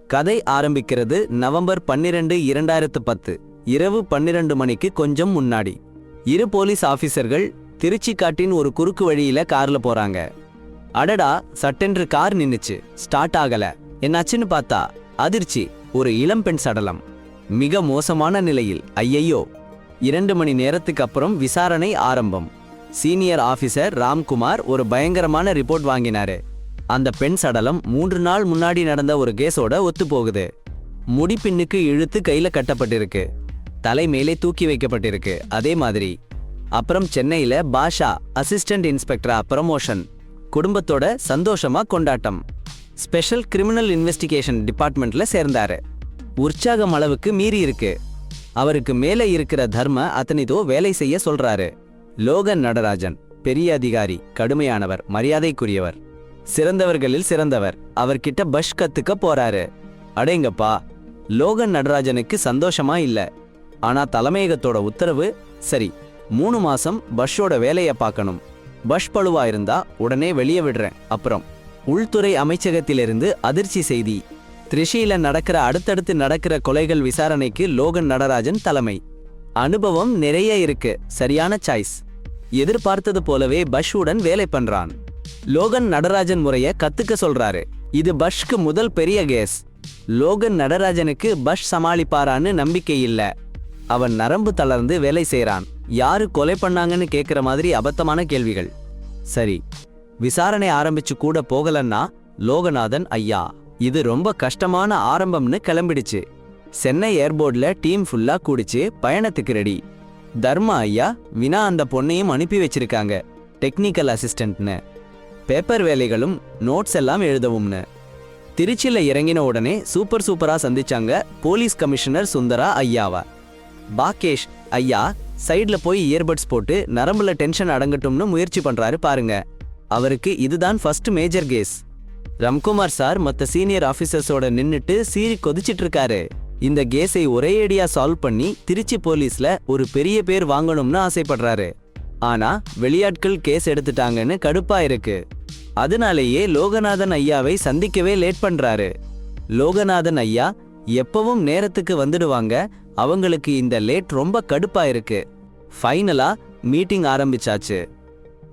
கதை ஆரம்பிக்கிறது நவம்பர் 12, 2010 இரவு 12 மணிக்கு கொஞ்சம் முன்னாடி. இரு போலீஸ் ஆபீசர்கள் திருச்சி காட்டின் ஒரு குறுக்கு வழியில கார்ல போறாங்க. அடடா, சட்டென்று கார் நின்னுச்சு, ஸ்டார்ட் ஆகல. என்னாச்சுன்னு பார்த்தா அதிர்ச்சி, ஒரு இளம்பெண் சடலம், மிக மோசமான நிலையில். ஐயையோ! 2 மணி நேரத்துக்கு அப்புறம் விசாரணை ஆரம்பம். சீனியர் ஆபீசர் ராம்குமார் ஒரு பயங்கரமான ரிப்போர்ட் வாங்கினாரு. அந்த பெண் சடலம் 3 நாள் முன்னாடி நடந்த ஒரு கேஸோட ஒத்து போகுது. முடி பின்னுக்கு இழுத்து கையில கட்டப்பட்டிருக்கு, தலை மேலே தூக்கி வைக்கப்பட்டிருக்கு. அதே மாதிரி அப்புறம் சென்னையில பாஷா அசிஸ்டன்ட் இன்ஸ்பெக்டரா ப்ரமோஷன். குடும்பத்தோட சந்தோஷமா கொண்டாட்டம். ஸ்பெஷல் கிரிமினல் இன்வெஸ்டிகேஷன் டிபார்ட்மெண்ட்ல சேர்ந்தாரு. உற்சாகம் அளவுக்கு மீறி இருக்கு. அவருக்கு மேலே இருக்கிற தர்ம அத்தனிதோ வேலை செய்ய சொல்றாரு. லோகன் நடராஜன் பெரிய அதிகாரி, கடுமையானவர், மரியாதைக்குரியவர், சிறந்தவர்களில் சிறந்தவர். அவர்கிட்ட பஷ் கத்துக்க போறாரு. அடேங்கப்பா! லோகன் நடராஜனுக்கு சந்தோஷமா இல்ல. ஆனா தலைமையகத்தோட உத்தரவு. சரி, 3 மாசம் பஷ்ஷோட வேலைய பார்க்கணும். பஷ் பழுவா இருந்தா உடனே வெளியே விடுறேன். அப்புறம் உள்துறை அமைச்சகத்திலிருந்து அதிர்ச்சி செய்தி. திருச்சியில நடக்கிற அடுத்தடுத்து நடக்கிற கொலைகள் விசாரணைக்கு லோகன் நடராஜன் தலைமை. அனுபவம் நிறைய இருக்கு. சரியான சாய்ஸ். எதிர்பார்த்தது போலவே பஷ்ஷுடன் வேலை பண்றான். லோகன் நடராஜன் முறைய கத்துக்க சொல்றாரு. இது பஷ்க்கு முதல் பெரிய கேஸ். லோகன் நடராஜனுக்கு பஷ் சமாளிப்பாரான்னு நம்பிக்கை இல்ல. அவன் நரம்பு தளர்ந்து வேலை செய்றான். யாரு கொலை பண்ணாங்கன்னு கேக்குற மாதிரி அபத்தமான கேள்விகள். சரி, விசாரணை ஆரம்பிச்சு கூட போகலன்னா லோகநாதன் ஐயா, இது ரொம்ப கஷ்டமான ஆரம்பம்னு கிளம்பிடுச்சு. சென்னை ஏர்போர்ட்ல டீம் ஃபுல்லா கூடிச்சு, பயணத்துக்கு ரெடி. தர்மா ஐயா வினா அந்த பொண்ணையும் அனுப்பி வச்சிருக்காங்க, டெக்னிக்கல் அசிஸ்டன்ட்னு. பேப்பர் வேலைகளும் நோட்ஸ் எல்லாம் எழுதவும்னு. திருச்சியில இறங்கின உடனே சூப்பரா சந்திச்சாங்க போலீஸ் கமிஷனர் சுந்தரா ஐயாவா. பாகேஷ் ஐயா சைட்ல போய் இயர்பட்ஸ் போட்டு நரம்புல டென்ஷன் அடங்கட்டும்னு முயற்சி பண்றாரு பாருங்க. அவருக்கு இதுதான் first major case. Ramkumar sir மத்த சீனியர் ஆபீசர்ஸோட நின்னுட்டு சீறி கொதிச்சிட்டு இருக்காரு. இந்த கேஸை ஒரேடியா சால்வ் பண்ணி திருச்சி போலீஸ்ல ஒரு பெரிய பேர் வாங்கணும்னு ஆசைப்படுறாரு. ஆனா வெளியாட்கள் கேஸ் எடுத்துட்டாங்கன்னு கடுப்பா இருக்கு. அதனாலேயே லோகநாதன் ஐயாவை சந்திக்கவே லேட் பண்றாரு. லோகநாதன் ஐயா எப்பவும் நேரத்துக்கு வந்துடுவாங்க. அவங்களுக்கு இந்த லேட் ரொம்ப கடுப்பா இருக்கு. ஃபைனலா மீட்டிங் ஆரம்பிச்சாச்சு.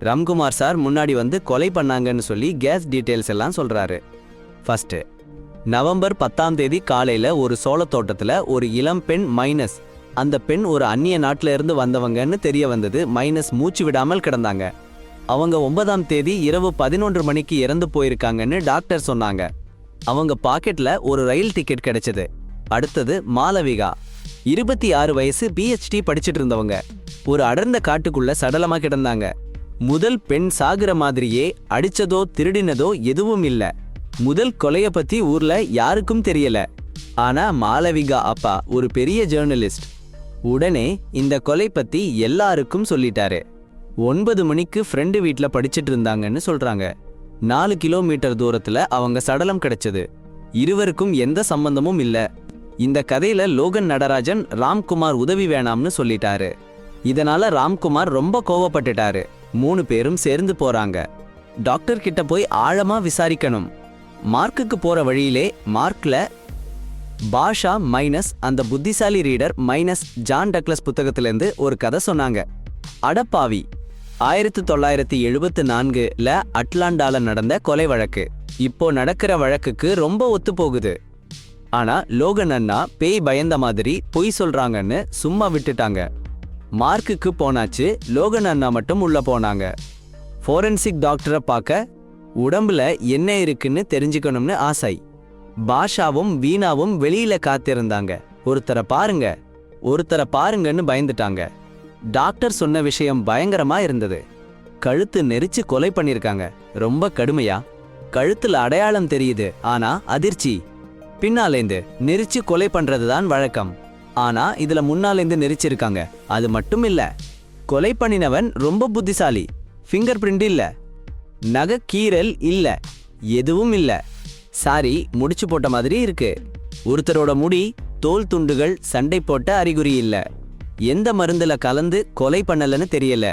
ராம்குமார் சார் முன்னாடி வந்து கொலை பண்ணாங்கன்னு சொல்லி கேஸ் டீடைல்ஸ் எல்லாம் சொல்றாரு. ஃபர்ஸ்ட், நவம்பர் 10 காலையில ஒரு சோளத்தோட்டத்துல ஒரு இளம் பெண் மைனஸ். அந்த பெண் ஒரு அந்நிய நாட்டில இருந்து வந்தவங்கன்னு தெரிய வந்தது. மைனஸ் மூச்சு விடாமல் கிடந்தாங்க. அவங்க 9 இரவு 11 மணிக்கு இறந்து போயிருக்காங்கன்னு டாக்டர் சொன்னாங்க. அவங்க பாக்கெட்ல ஒரு ரயில் டிக்கெட் கிடைச்சது. அடுத்தது மாலவிகா, 26 வயசு, PhD படிச்சுட்டு இருந்தவங்க. ஒரு அடர்ந்த காட்டுக்குள்ள சடலமா கிடந்தாங்க. முதல் பெண் சாகுற மாதிரியே, அடிச்சதோ திருடினதோ எதுவும் இல்ல. முதல் கொலைய பத்தி ஊர்ல யாருக்கும் தெரியல. ஆனா மாலவிகா அப்பா ஒரு பெரிய ஜேர்னலிஸ்ட். உடனே இந்த கொலை பத்தி எல்லாருக்கும் சொல்லிட்டாரு. 9 மணிக்கு ஃப்ரெண்டு வீட்ல படிச்சிட்டு இருந்தாங்கன்னு சொல்றாங்க. 4 கிலோமீட்டர் தூரத்துல அவங்க சடலம் கிடைச்சது. இருவருக்கும் எந்த சம்பந்தமும் இல்ல. இந்த கதையில லோகன் நடராஜன் ராம்குமார் உதவி வேணாம்னு சொல்லிட்டாரு. இதனால ராம்குமார் ரொம்ப கோவப்பட்டுட்டாரு. 3 பேரும் சேர்ந்து போறாங்க. டாக்டர் கிட்ட போய் ஆழமா விசாரிக்கணும். மார்க்குக்கு போற வழியிலே மார்க்ல பாஷா மைனஸ் அந்த புத்திசாலி ரீடர் மைனஸ் ஜான் டக்ளஸ் புத்தகத்திலிருந்து ஒரு கதை சொன்னாங்க. அடப்பாவி, 1974ல அட்லாண்டால நடந்த கொலை வழக்கு இப்போ நடக்கிற வழக்குக்கு ரொம்ப ஒத்து போகுது. ஆனா லோகன் அண்ணா பேய் பயந்த மாதிரி பொய் சொல்றாங்கன்னு சும்மா விட்டுட்டாங்க. மார்க்குக்கு போனாச்சு. லோகன் அண்ணா மட்டும் உள்ள போனாங்க. ஃபோரன்சிக் டாக்டரை பார்க்க, உடம்புல என்ன இருக்குன்னு தெரிஞ்சுக்கணும்னு ஆசை. பாஷாவும் வீணாவும் வெளியில காத்திருந்தாங்க. ஒருத்தரை பாருங்கன்னு பயந்துட்டாங்க. டாக்டர் சொன்ன விஷயம் பயங்கரமா இருந்தது. கழுத்து நெரிச்சு கொலை பண்ணிருக்காங்க. ரொம்ப கடுமையா. கழுத்துல அடையாளம் தெரியுது. ஆனா அதிர்ச்சி, பின்னாலேந்து நெரிச்சு கொலை பண்றதுதான் வழக்கம். ஆனா இதுல முன்னாலேந்து நெரிச்சிருக்காங்க. அது மட்டும் இல்ல, கொலை பண்ணினவன் ரொம்ப புத்திசாலி. ஃபிங்கர் பிரிண்ட் இல்ல, நகை கீறல் இல்ல, எதுவும் இல்ல. சாரி முடிச்சு போட்ட மாதிரி இருக்கு. ஒருத்தரோட முடி, தோல் துண்டுகள் சண்டை போட்ட அறிகுறி இல்ல. எந்த மருந்துல கலந்து கொலை பண்ணலன்னு தெரியல.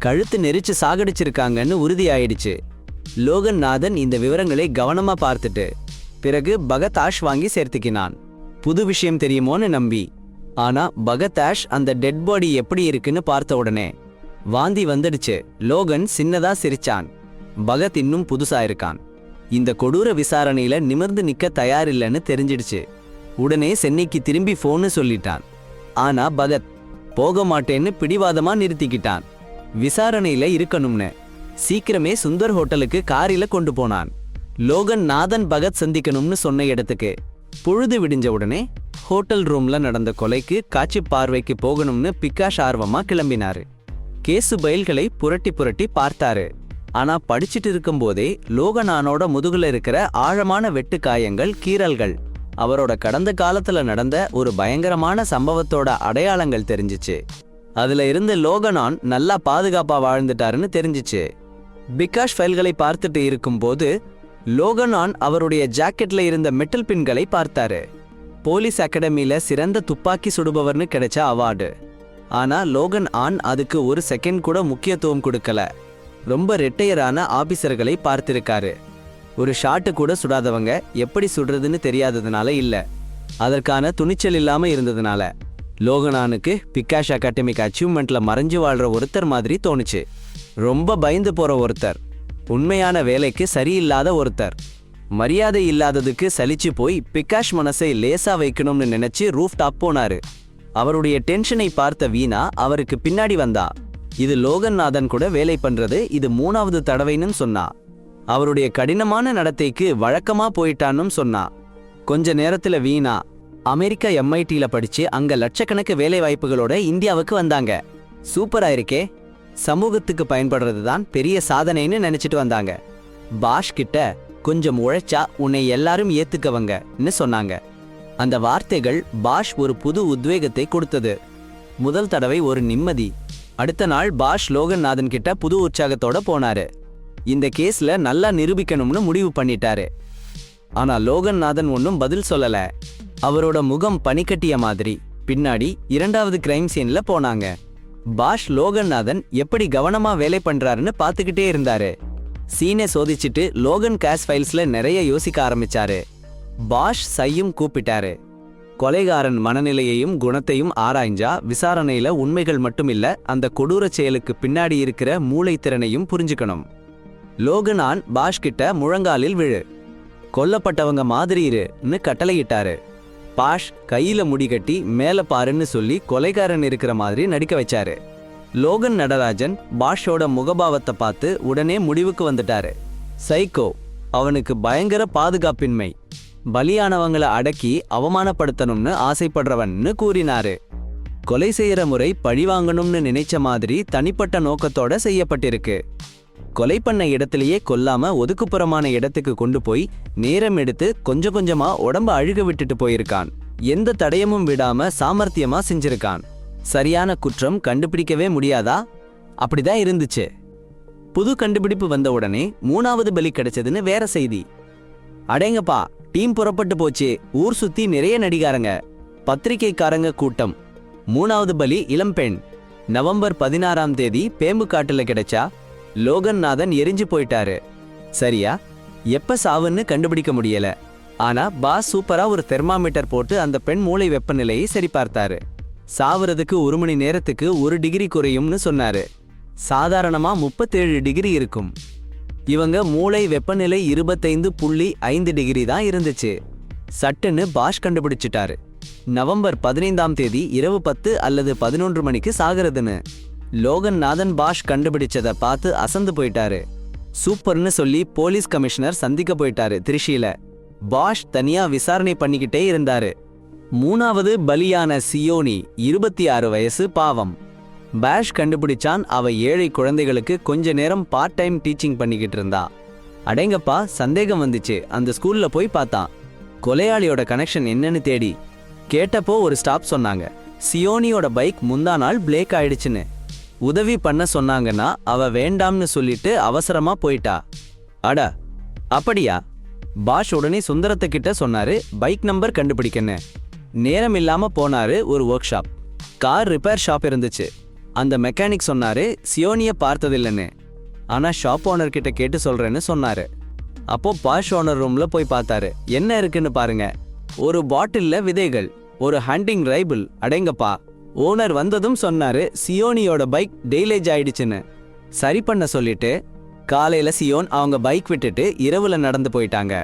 கழுத்து நெரிச்சு சாகடிச்சிருக்காங்கன்னு உறுதியாயிடுச்சு. லோகநாதன் இந்த விவரங்களை கவனமா பார்த்துட்டு, பிறகு பகத் ஆஷ் வாங்கி சேர்த்துக்கினான், புது விஷயம் தெரியுமோன்னு நம்பி. ஆனா பகத் ஆஷ் அந்த டெட் பாடி எப்படி இருக்குன்னு பார்த்த உடனே வாந்தி வந்துடுச்சு. லோகன் சின்னதா சிரிச்சான். பகத் இன்னும் புதுசா இருக்கான். இந்த கொடூர விசாரணையில நிமிர்ந்து நிக்க தயாரில்லைன்னு தெரிஞ்சிடுச்சு. உடனே சென்னைக்கு திரும்பி போன்னு சொல்லிட்டான். ஆனா பகத் போக மாட்டேன்னு பிடிவாதமா நிறுத்திக்கிட்டான். விசாரணையில இருக்கணும்னு சீக்கிரமே சுந்தர் ஹோட்டலுக்கு காரில கொண்டு போனான். லோகன் நாதன் பகத் சந்திக்கணும்னு சொன்ன இடத்துக்கு பொழுது விடிஞ்ச உடனே ஹோட்டல் ரூம்ல நடந்த கொலைக்கு காட்சி பார்வைக்கு போகணும்னு பிகாஷ் ஆர்வமா கிளம்பினாரு. கேசு பயில்களை புரட்டி புரட்டி பார்த்தாரு. ஆனா படிச்சிட்டு இருக்கும்போதே லோகனானோட முதுகுல இருக்கிற ஆழமான வெட்டு காயங்கள், கீறல்கள், அவரோட கடந்த காலத்துல நடந்த ஒரு பயங்கரமான சம்பவத்தோட அடையாளங்கள் தெரிஞ்சிச்சு. அதுல இருந்து லோகனான் நல்லா பாதுகாப்பா வாழ்ந்துட்டாருன்னு தெரிஞ்சிச்சு. பிகாஷ் ஃபைல்களை பார்த்துட்டு இருக்கும்போது லோகனான் அவருடைய ஜாக்கெட்ல இருந்த மெட்டல் பின்களை பார்த்தாரு. போலீஸ் அகாடமியில சிறந்த துப்பாக்கி சுடுபவர்னு கிடைச்ச அவார்டு. ஆனா லோகன் ஆன் அதுக்கு ஒரு செகண்ட் கூட முக்கியத்துவம் கொடுக்கல. ரொம்ப ரிட்டையரான ஆபீசர்களை பார்த்திருக்காரு. ஒரு ஷாட்டு கூட சுடாதவங்க எப்படி சுடுறதுன்னு தெரியாததுனால இல்ல, அதற்கான துணிச்சல் இல்லாம இருந்ததுனால. லோகனானுக்கு பிகாஷ் அகாடமிக் அச்சீவ்மெண்ட்ல மறைஞ்சு வாழ்ற ஒருத்தர் மாதிரி தோணுச்சு. ரொம்ப பயந்து போற ஒருத்தர், உண்மையான வேலைக்கு சரியில்லாத ஒருத்தர், மரியாதை இல்லாததுக்கு சலிச்சு போய் பிகாஷ் மனசை லேசா வைக்கணும்னு நினைச்சு ரூஃப் டாப் போனாரு. அவருடைய டென்ஷனை பார்த்த வீணா அவருக்கு பின்னாடி வந்தா. இது லோகநாதன் கூட வேலை பண்றது இது 3வது தடவைன்னு சொன்னா. அவருடைய கடினமான நடத்தைக்கு வழக்கமா போயிட்டான்னு சொன்னா. கொஞ்ச நேரத்துல வீணா அமெரிக்கா MITல படிச்சு அங்க லட்சக்கணக்கு வேலை வாய்ப்புகளோட இந்தியாவுக்கு வந்தாங்க. சூப்பரா இருக்கே, சமூகத்துக்கு பயன்படுறது தான் பெரிய சாதனைன்னு நினைச்சிட்டு வந்தாங்க. பாஷ் கிட்ட கொஞ்சம் உழைச்சா உன்னை எல்லாரும் ஏத்துக்கவங்கன்னு சொன்னாங்க. அந்த வார்த்தைகள் பாஷ் ஒரு புது உத்வேகத்தை கொடுத்தது. முதல் தடவை ஒரு நிம்மதி. அடுத்த நாள் பாஷ் லோகநாதன் கிட்ட புது உற்சாகத்தோட போனாரு. இந்த கேஸ்ல நல்லா நிரூபிக்கணும்னு முடிவு பண்ணிட்டாரு. ஆனா லோகநாதன் ஒன்னும் பதில் சொல்லல. அவரோட முகம் பனிக்கட்டிய மாதிரி. பின்னாடி 2வது கிரைம் சீன்ல போனாங்க. பாஷ் லோகநாதன் எப்படி கவனமா வேலை பண்றாருன்னு பாத்துக்கிட்டே இருந்தாரு. சீனை சோதிச்சுட்டு லோகன் கேஸ் ஃபைல்ஸ்ல நிறைய யோசிக்க ஆரம்பிச்சாரு. பாஷ் சையும் கூப்பிட்டாரு. கொலைகாரன் மனநிலையையும் குணத்தையும் ஆராய்ஞ்சா விசாரணையில உண்மைகள் மட்டும் இல்ல, அந்த கொடூர செயலுக்கு பின்னாடி இருக்கிற மூளைத்திறனையும் புரிஞ்சுக்கணும். லோகனான் பாஷ் கிட்ட முழங்காலில் விழு, கொல்லப்பட்டவங்க மாதிரி இருன்னு கட்டளையிட்டாரு. பாஷ் கையில முடிகட்டி மேல பாருன்னு சொல்லி கொலைகாரன் இருக்கிற மாதிரி நடிக்க வச்சாரு. லோகன் நடராஜன் பாஷோட முகபாவத்தை பார்த்து உடனே முடிவுக்கு வந்துட்டாரு. சைக்கோ, அவனுக்கு பயங்கர பாதுகாப்பின்மை, பலியானவங்களை அடக்கி அவமானப்படுத்தணும்னு ஆசைப்படுறவன்னு கூறினாரு. கொலை செய்யற முறை பழிவாங்கணும்னு நினைச்ச மாதிரி தனிப்பட்ட நோக்கத்தோட செய்யப்பட்டிருக்கு. கொலை பண்ண இடத்திலேயே கொல்லாம ஒதுக்குப்புறமான இடத்துக்கு கொண்டு போய் நேரம் எடுத்து கொஞ்சம் கொஞ்சமா உடம்ப அழுக விட்டுட்டு போயிருக்கான். எந்த தடயமும் விடாம சாமர்த்தியமா செஞ்சிருக்கான். சரியான குற்றம் கண்டுபிடிக்கவே முடியாதா? அப்படிதான் இருந்துச்சு. புது கண்டுபிடிப்பு வந்த உடனே 3வது பலி கிடைச்சதுன்னு வேற செய்தி. அடேங்கப்பா, டீம் புறப்பட்டு போச்சு. ஊர் சுத்தி நிறைய நடிகாரங்க, பத்திரிகைக்காரங்க கூட்டம். 3வது பலி இளம்பெண். நவம்பர் 16ஆம் தேதி பேம்புக்காட்டுல கிடைச்சா. லோகநாதன் எரிஞ்சு போயிட்டாரு. சரியா எப்ப சாவுன்னு கண்டுபிடிக்க முடியல. ஆனா பாஸ் சூப்பரா ஒரு தெர்மாமீட்டர் போட்டு அந்த பெண் மூளை வெப்பநிலையை சரி பார்த்தாரு. சாவுறதுக்கு 1 மணி நேரத்துக்கு 1 டிகிரி குறையும்னு சொன்னாரு. சாதாரணமா 37 டிகிரி இருக்கும். இவங்க மூளை வெப்பநிலை 25.5 டிகிரி தான் இருந்துச்சு. சட்டுன்னு பாஷ் கண்டுபிடிச்சிட்டாரு. நவம்பர் 15ஆம் தேதி இரவு 10 அல்லது 11 மணிக்கு சாகிறதுன்னு. லோகநாதன் பாஷ் கண்டுபிடிச்சதை பார்த்து அசந்து போயிட்டாரு. சூப்பர்னு சொல்லி போலீஸ் கமிஷனர் சந்திக்க போயிட்டாரு திருச்சியில. பாஷ் தனியா விசாரணை பண்ணிக்கிட்டே இருந்தாரு. 3வது பலியான சியோனி 26 வயசு, பாவம். பாஷ் கண்டுபிடிச்சான். அவ ஏழை குழந்தைகளுக்கு கொஞ்ச நேரம் பார்ட் டைம் டீச்சிங் பண்ணிக்கிட்டு இருந்தா. அடேங்கப்பா, சந்தேகம் வந்துச்சு. அந்த ஸ்கூல்ல போய் பார்த்தான். கொலையாளியோட கனெக்ஷன் என்னன்னு தேடி கேட்டப்போ ஒரு ஸ்டாப் சொன்னாங்க. சியோனியோட பைக் முந்தா நாள் பிரேக் ஆயிடுச்சுன்னு. உதவி பண்ண சொன்னாங்கன்னா அவ வேண்டாம்னு சொல்லிட்டு அவசரமா போயிட்டா. அட அப்படியா? பாஷ் உடனே சுந்தரத்துக்கிட்ட சொன்னாரு பைக் நம்பர் கண்டுபிடிக்கன்னு. நேரம் இல்லாம போனாரு ஒரு work shop. Car repair shop இருந்துச்சு. அந்த மெக்கானிக் சொன்னாரு சியோனிய பார்த்ததில்லைன்னு. ஆனா ஷாப் ஓனர் கிட்ட கேட்டு சொல்றேன்னு சொன்னாரு. அப்போ பாஷ் ஓனர் ரூம்ல போய் பார்த்தாரு. என்ன இருக்குன்னு பாருங்க. ஒரு பாட்டில்ல விதைகள், ஒரு ஹண்டிங் ரைபிள். அடேங்கப்பா! ஓனர் வந்ததும் சொன்னாரு சியோனியோட பைக் டேமேஜ் ஆயிடுச்சுன்னு. சரி பண்ண சொல்லிட்டு காலையில சியோன் அவங்க பைக் விட்டுட்டு இரவுல நடந்து போயிட்டாங்க.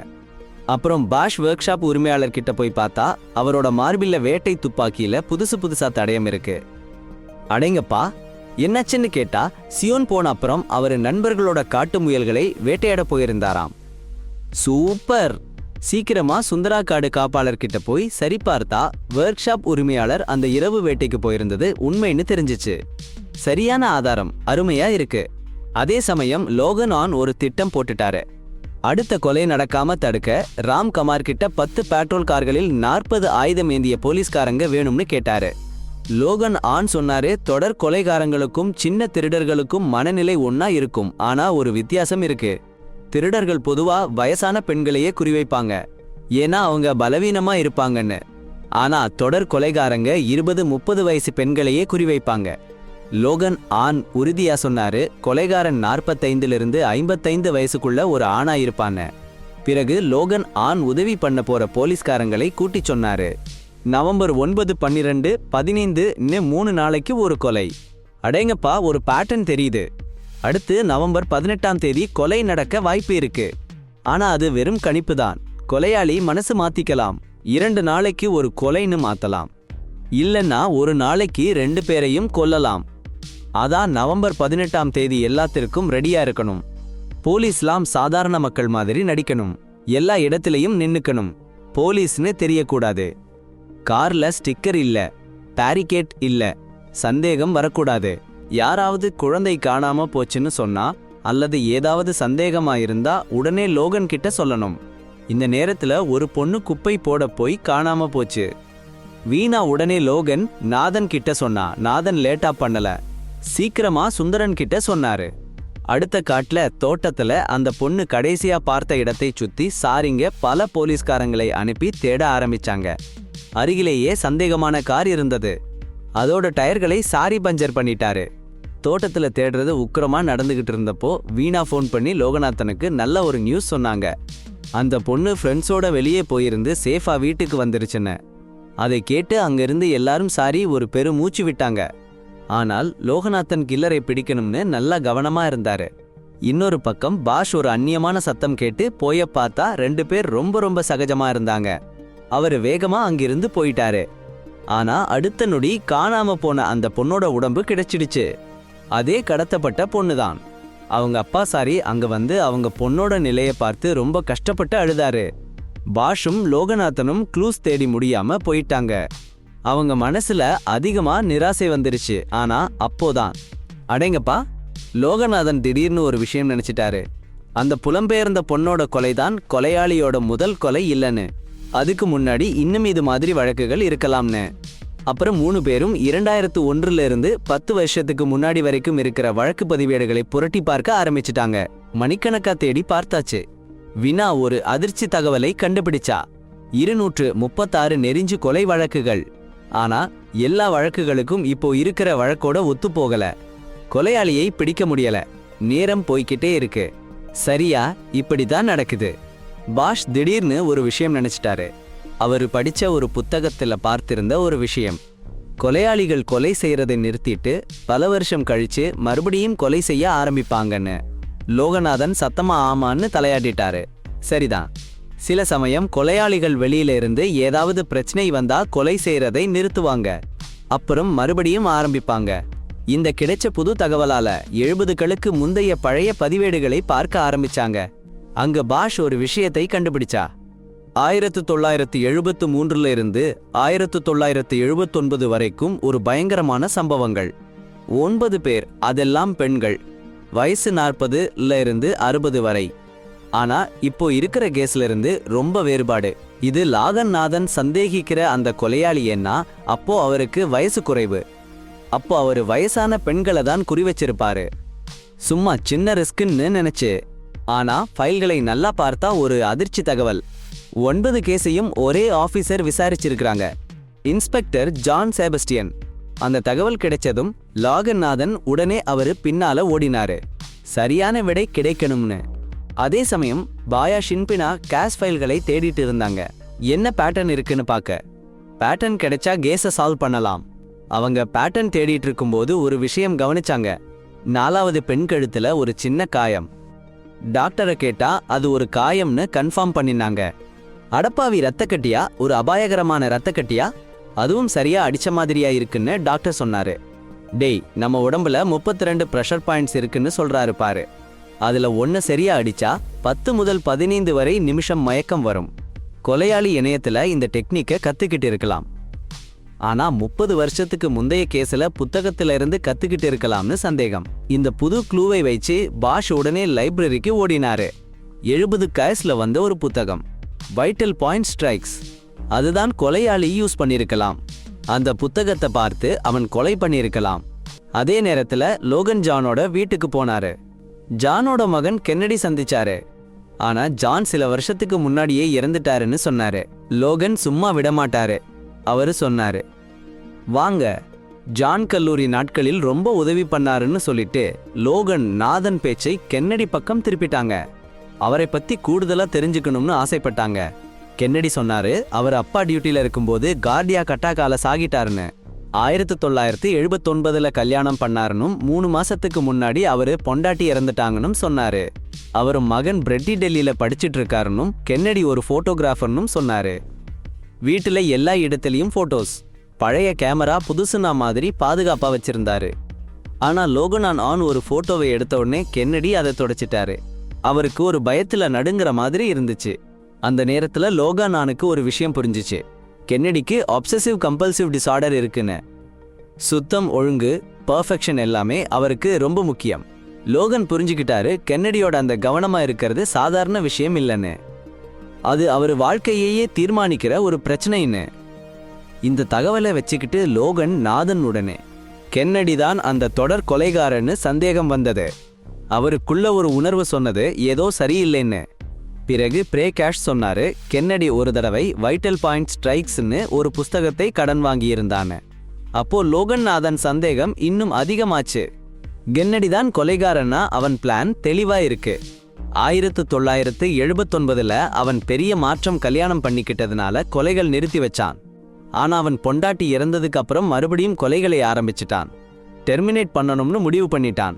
அப்புறம் பாஷ் ஒர்க் ஷாப் உரிமையாளர் கிட்ட போய் பார்த்தா அவரோட மார்பில்ல வேட்டை துப்பாக்கியில புதுசா தடயம் இருக்கு. அடேங்கப்பா! என்னாச்சுன்னு கேட்டா சியோன் போன அப்புறம் அவரு நண்பர்களோட காட்டு முயல்களை வேட்டையாட போயிருந்தாராம். சூப்பர்! சீக்கிரமா சுந்தரா காடு காப்பாளர் கிட்ட போய் சரி பார்த்தா ஒர்க் ஷாப் உரிமையாளர் அந்த இரவு வேட்டைக்கு போயிருந்தது உண்மைன்னு தெரிஞ்சிச்சு. சரியான ஆதாரம், அருமையா இருக்கு. அதே சமயம் லோகன் ஆன் ஒரு திட்டம் போட்டுட்டாரு. அடுத்த கொலை நடக்காம தடுக்க ராம் கமார் கிட்ட 10 பேட்ரோல் கார்களில் 40 ஆயுதம் ஏந்திய போலீஸ்காரங்க வேணும்னு கேட்டாரு. லோகன் ஆன் சொன்னாரு, தொடர் கொலைகாரங்களுக்கும் சின்ன திருடர்களுக்கும் மனநிலை ஒன்னா இருக்கும். ஆனா ஒரு வித்தியாசம் இருக்கு. திருடர்கள் பொதுவா வயசான பெண்களையே குறிவைப்பாங்க, ஏன்னா அவங்க பலவீனமா இருப்பாங்கன்னு. ஆனா தொடர் கொலைகாரங்க 20-30 வயசு பெண்களையே குறிவைப்பாங்க. லோகன் ஆன் உறுதியா சொன்னாரு, கொலைகாரன் 45 - 55 வயசுக்குள்ள ஒரு ஆணா இருப்பான்னு. பிறகு லோகன் ஆன் உதவி பண்ண போற போலீஸ்காரங்களை கூட்டி சொன்னாரு. நவம்பர் 9, 12, 15 இன்னும் 3 நாளைக்கு ஒரு கொலை. அடேங்கப்பா, ஒரு பேட்டர்ன் தெரியுது. அடுத்து நவம்பர் 18ஆம் தேதி கொலை நடக்க வாய்ப்பு இருக்கு. ஆனா அது வெறும் கணிப்பு தான். கொலையாளி மனசு மாத்திக்கலாம். 2 நாளைக்கு ஒரு கொலைன்னு மாத்தலாம். இல்லைன்னா ஒரு நாளைக்கு 2 பேரையும் கொல்லலாம். அதான் நவம்பர் 18ஆம் தேதி எல்லாத்திற்கும் ரெடியா இருக்கணும். போலீஸ்லாம் சாதாரண மக்கள் மாதிரி நடிக்கணும். எல்லா இடத்திலையும் நின்னுக்கணும். போலீஸ்னு தெரியக்கூடாது. கார்ல ஸ்டிக்கர் இல்ல, பேரிகேட் இல்ல. சந்தேகம் வரக்கூடாது. யாராவது குழந்தை காணாம போச்சுன்னு சொன்னா அல்லது ஏதாவது சந்தேகமா இருந்தா உடனே லோகன் கிட்ட சொல்லணும். இந்த நேரத்துல ஒரு பொண்ணு குப்பை போட போய் காணாம போச்சு. வீணா உடனே லோகன் நாதன் கிட்ட சொன்னா. நாதன் லேட்டா பண்ணல, சீக்கிரமா சுந்தரன் கிட்ட சொன்னாரு. அடுத்த காட்டுல தோட்டத்துல அந்த பொண்ணு கடைசியா பார்த்த இடத்தை சுத்தி சாரிங்க பல போலீஸ்காரங்களை அனுப்பி தேட ஆரம்பிச்சாங்க. அருகிலேயே சந்தேகமான கார் இருந்தது. அதோட டயர்களை சாரி பஞ்சர் பண்ணிட்டாரு. தோட்டத்துல தேடுறது உக்கிரமா நடந்துகிட்டு இருந்தப்போ வீணா ஃபோன் பண்ணி லோகநாதனுக்கு நல்ல ஒரு நியூஸ் சொன்னாங்க. அந்த பொண்ணு ஃப்ரெண்ட்ஸோட வெளியே போயிருந்து சேஃபா வீட்டுக்கு வந்துருச்சுன்னு. அதை கேட்டு அங்கிருந்து எல்லாரும் சாரி ஒரு பெருமூச்சு விட்டாங்க. ஆனால் லோகநாதன் கில்லரை பிடிக்கணும்னு நல்லா கவனமா இருந்தாரு. இன்னொரு பக்கம் பாஷ் ஒரு அந்நியமான சத்தம் கேட்டு போய பார்த்தா 2 பேர் ரொம்ப சகஜமா இருந்தாங்க. அவரு வேகமா அங்கிருந்து போயிட்டாரு. ஆனா அடுத்த நொடி காணாம போன அந்த பொண்ணோட உடம்பு கிடைச்சிடுச்சு. அதே கடத்தப்பட்ட பொண்ணுதான். அவங்க அப்பா சாரி அங்க வந்து அவங்க பொண்ணோட நிலையை பார்த்து ரொம்ப கஷ்டப்பட்டு அழுதாரு. பாஷும் லோகநாதனும் க்ளூஸ் தேடி முடியாம போயிட்டாங்க. அவங்க மனசுல அதிகமா நிராசை வந்துருச்சு. ஆனா அப்போதான் அடேங்கப்பா, லோகநாதன் திடீர்னு ஒரு விஷயம் நினைச்சிட்டாரு. அந்த புலம்பெயர்ந்த பொண்ணோட கொலைதான் கொலையாளியோட முதல் கொலை இல்லைன்னு. அதுக்கு முன்னாடி இன்னும் இது மாதிரி வழக்குகள் இருக்கலாம்னு. அப்புறம் 3 பேரும் 2001 10 வருஷத்துக்கு முன்னாடி வரைக்கும் இருக்கிற வழக்கு பதிவேடுகளை புரட்டி பார்க்க ஆரம்பிச்சிட்டாங்க. மணிக்கணக்கா தேடி பார்த்தாச்சு. வினா ஒரு அதிர்ச்சி தகவலை கண்டுபிடிச்சா. 236 நெறிஞ்சு கொலை வழக்குகள். ஆனா எல்லா வழக்குகளுக்கும் இப்போ இருக்கிற வழக்கோட ஒத்து போகல. கொலையாளியை பிடிக்க முடியல. நேரம் போய்கிட்டே இருக்கு. சரியா இப்படிதான் நடக்குது. பாஷ் திடீர்னு ஒரு விஷயம் நினைச்சிட்டாரு. அவரு படிச்ச ஒரு புத்தகத்துல பார்த்திருந்த ஒரு விஷயம். கொலையாளிகள் கொலை செய்யறதை நிறுத்திட்டு பல வருஷம் கழிச்சு மறுபடியும் கொலை செய்ய ஆரம்பிப்பாங்கன்னு. லோகநாதன் சத்தமா ஆமான்னு தலையாட்டிட்டாரு. சரிதான். சில சமயம் கொலையாளிகள் வெளியில இருந்து ஏதாவது பிரச்சனை வந்தா கொலை செய்யறதை நிறுத்துவாங்க, அப்புறம் மறுபடியும் ஆரம்பிப்பாங்க. இந்த கிடைச்ச புது தகவலால 70களுக்கு முந்தைய பழைய பதிவேடுகளை பார்க்க ஆரம்பிச்சாங்க. அங்க பாஷ் ஒரு விஷயத்தை கண்டுபிடிச்சா. 1973 1979 வரைக்கும் ஒரு பயங்கரமான சம்பவங்கள். 9 பேர், அதெல்லாம் பெண்கள். வயசு 40 - 60 வரை. ஆனா இப்போ இருக்கிற கேஸ்ல இருந்து ரொம்ப வேறுபாடு. இது லாகநாதன் சந்தேகிக்கிற அந்த கொலையாளி ஏன்னா அப்போ அவருக்கு வயசு குறைவு. அப்போ அவரு வயசான பெண்களை தான் குறி வச்சிருப்பாரு. சும்மா சின்ன ரிஸ்க்குன்னு நினைச்சு. ஆனா ஃபைல்களை நல்லா பார்த்தா ஒரு அதிர்ச்சி தகவல். 9 கேஸையும் ஒரே ஆபீசர் விசாரிச்சிருக்கிறாங்க, இன்ஸ்பெக்டர் ஜான் செபஸ்டியன். அந்த தகவல் கிடைச்சதும் லாகநாதன் உடனே அவரு பின்னால ஓடினாரு. சரியான விடை கிடைக்கணும்னு. அதே சமயம் பாயா ஷின்பினா கேஷ் ஃபைல்களை தேடிட்டு இருந்தாங்க. என்ன பேட்டர்ன் இருக்குன்னு பார்க்க. பேட்டர்ன் கிடைச்சா கேஸை சால்வ் பண்ணலாம். அவங்க பேட்டர்ன் தேடிட்டு இருக்கும்போது ஒரு விஷயம் கவனிச்சாங்க. 4வது பெண் கழுத்துல ஒரு சின்ன காயம். டாக்டரை கேட்டா அது ஒரு காயம்னு கன்ஃபார்ம் பண்ணினாங்க. அடப்பாவி ரத்தக்கட்டியா? ஒரு அபாயகரமான ரத்தக்கட்டியா? அதுவும் சரியா அடிச்ச மாதிரியா இருக்குன்னு டாக்டர் சொன்னாரு. டேய், நம்ம உடம்புல 32 ப்ரெஷர் பாயிண்ட்ஸ் இருக்குன்னு சொல்றாரு பாரு. அதுல ஒன்னு சரியா அடிச்சா 10 முதல் 15 வரை நிமிஷம் மயக்கம் வரும். கொலையாளி இணையத்துல இந்த டெக்னிக்கை கத்துக்கிட்டு இருக்கலாம். ஆனா 30 வருஷத்துக்கு முந்தைய கேஸ்ல புத்தகத்துல இருந்து கத்துக்கிட்டு இருக்கலாம்னு சந்தேகம். இந்த புது க்ளூவை வச்சு பாஷ் உடனே லைப்ரரிக்கு ஓடினாரு. 70 கேஸ்ல வந்த ஒரு புத்தகம், வைட்டல் பாயிண்ட் ஸ்ட்ரைக்ஸ். அதுதான் கொலையாளி யூஸ் பண்ணிருக்கலாம். அந்த புத்தகத்தை பார்த்து அவன் கொலை பண்ணிருக்கலாம். அதே நேரத்துல லோகன் ஜானோட வீட்டுக்கு போனாரு. ஜானோட மகன் கென்னடி சந்திச்சாரு. ஆனா ஜான் சில வருஷத்துக்கு முன்னாடியே இறந்துட்டாருன்னு சொன்னாரு. லோகன் சும்மா விடமாட்டாரு. அவரு சொன்னாரு, வாங்க, ஜான் கல்லூரி நாட்களில் ரொம்ப உதவி பண்ணாருன்னு சொல்லிட்டு லோகன் நாதன் பேச்சை கென்னடி பக்கம் திருப்பிட்டாங்க. அவரை பத்தி கூடுதலா தெரிஞ்சுக்கணும்னு ஆசைப்பட்டாங்க. கென்னடி சொன்னாரு, அவர் அப்பா டியூட்டில இருக்கும்போது கார்டியா கட்டாக்கால சாகிட்டாருன்னு. 1979 கல்யாணம் பண்ணாருன்னும் 3 மாசத்துக்கு முன்னாடி அவரு பொண்டாட்டி இறந்துட்டாங்கன்னு சொன்னாரு. அவர் மகன் பிரெட்டி டெல்லியில படிச்சிட்டு இருக்காருன்னும் கென்னடி ஒரு போட்டோகிராஃபர்னும் சொன்னாரு. வீட்டுல எல்லா இடத்துலயும் போட்டோஸ். பழைய கேமரா புதுசுனா மாதிரி பாதுகாப்பா வச்சிருந்தாரு. ஆனா லோகனான் ஆன் ஒரு போட்டோவை எடுத்த உடனே கென்னடி அதை தொடச்சிட்டாரு. அவருக்கு ஒரு பயத்துல நடுங்கிற மாதிரி இருந்துச்சு. அந்த நேரத்துல லோகனானுக்கு ஒரு விஷயம் புரிஞ்சிச்சு. கென்னடிக்கு ஆப்சசிவ் கம்பல்சிவ் டிசார்டர் இருக்குன்னு. சுத்தம், ஒழுங்கு, பர்ஃபெக்ஷன் எல்லாமே அவருக்கு ரொம்ப முக்கியம். லோகன் புரிஞ்சுக்கிட்டாரு கென்னடியோட அந்த கவனமா இருக்கிறது சாதாரண விஷயம் இல்லைன்னு. அது அவர் வாழ்க்கையையே தீர்மானிக்கிற ஒரு பிரச்சனைன்னு. இந்த தகவலை வச்சுக்கிட்டு லோகன் நாதன் உடனே கென்னடி தான் அந்த தொடர் கொலைகாரன்னு சந்தேகம் வந்தது. அவருக்குள்ள ஒரு உணர்வு சொன்னது ஏதோ சரியில்லைன்னு. பிறகு பிரேகாஷ் சொன்னாரு, கென்னடி ஒரு தடவை வைட்டல் பாயிண்ட் ஸ்ட்ரைக்ஸ்ன்னு ஒரு புஸ்தகத்தை கடன் வாங்கியிருந்தான்னு. அப்போ லோகன் நாதன் சந்தேகம் இன்னும் அதிகமாச்சு. கென்னடி தான் கொலைகாரன்னா அவன் பிளான் தெளிவா இருக்கு. 1979 அவன் பெரிய மாற்றம் கல்யாணம் பண்ணிக்கிட்டதுனால கொலைகள் நிறுத்தி வச்சான். ஆனா அவன் பொண்டாட்டி இறந்ததுக்கு அப்புறம் மறுபடியும் கொலைகளை ஆரம்பிச்சிட்டான். டெர்மினேட் பண்ணணும்னு முடிவு பண்ணிட்டான்.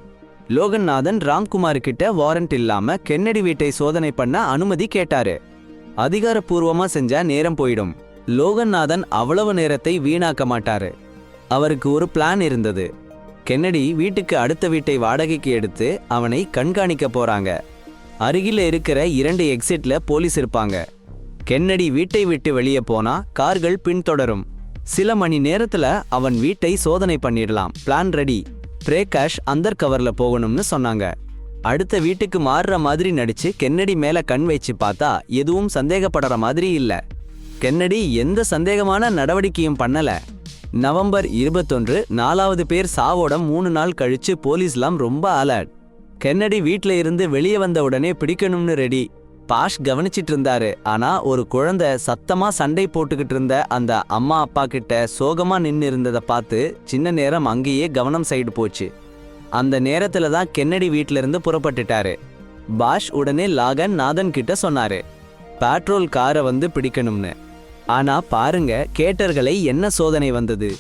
லோகநாதன் ராம்குமார் கிட்ட வாரண்ட் இல்லாம கென்னடி வீட்டை சோதனை பண்ண அனுமதி கேட்டாரு. அதிகாரப்பூர்வமா செஞ்சா நேரம் போயிடும். லோகநாதன் அவ்வளவு நேரத்தை வீணாக்க மாட்டாரு. அவருக்கு ஒரு பிளான் இருந்தது. கென்னடி வீட்டுக்கு அடுத்த வீட்டை வாடகைக்கு எடுத்து அவனை கண்காணிக்க போறாங்க. அருகில இருக்கிற 2 எக்ஸிட்ல போலீஸ் இருப்பாங்க. கென்னடி வீட்டை விட்டு வெளியே போனா கார்கள் பின்தொடரும். சில மணி நேரத்துல அவன் வீட்டை சோதனை பண்ணிடலாம். Plan ready. பிரேகாஷ் அந்தர் கவர்ல போகணும்னு சொன்னாங்க. அடுத்த வீட்டுக்கு மாறுற மாதிரி நடிச்சு கென்னடி மேல கண் வச்சு பார்த்தா எதுவும் சந்தேகப்படுற மாதிரி இல்ல. கென்னடி எந்த சந்தேகமான நடவடிக்கையும் பண்ணல. நவம்பர் 21 4வது பேர் சாவோட 3 நாள் கழிச்சு போலீஸ்லாம் ரொம்ப அலர்ட். கென்னடி வீட்ல இருந்து வெளியே வந்த உடனே பிடிக்கணும்னு ரெடி. பாஷ் கவனிச்சிட்டு இருந்தாரு. ஆனா ஒரு குழந்தை சத்தமா சண்டை போட்டுக்கிட்டு இருந்த அந்த அம்மா அப்பா கிட்ட சோகமா நின்னு இருந்ததை பார்த்து சின்ன நேரம் அங்கேயே கவனம் சைடு போச்சு. அந்த நேரத்துல தான் கென்னடி வீட்ல இருந்து புறப்பட்டுட்டாரு. பாஷ் உடனே லாகன் நாதன் கிட்ட சொன்னாரு, பேட்ரோல் காரை வந்து பிடிக்கணும்னு. ஆனா பாருங்க கேட்டர்களை என்ன சோதனை வந்தது.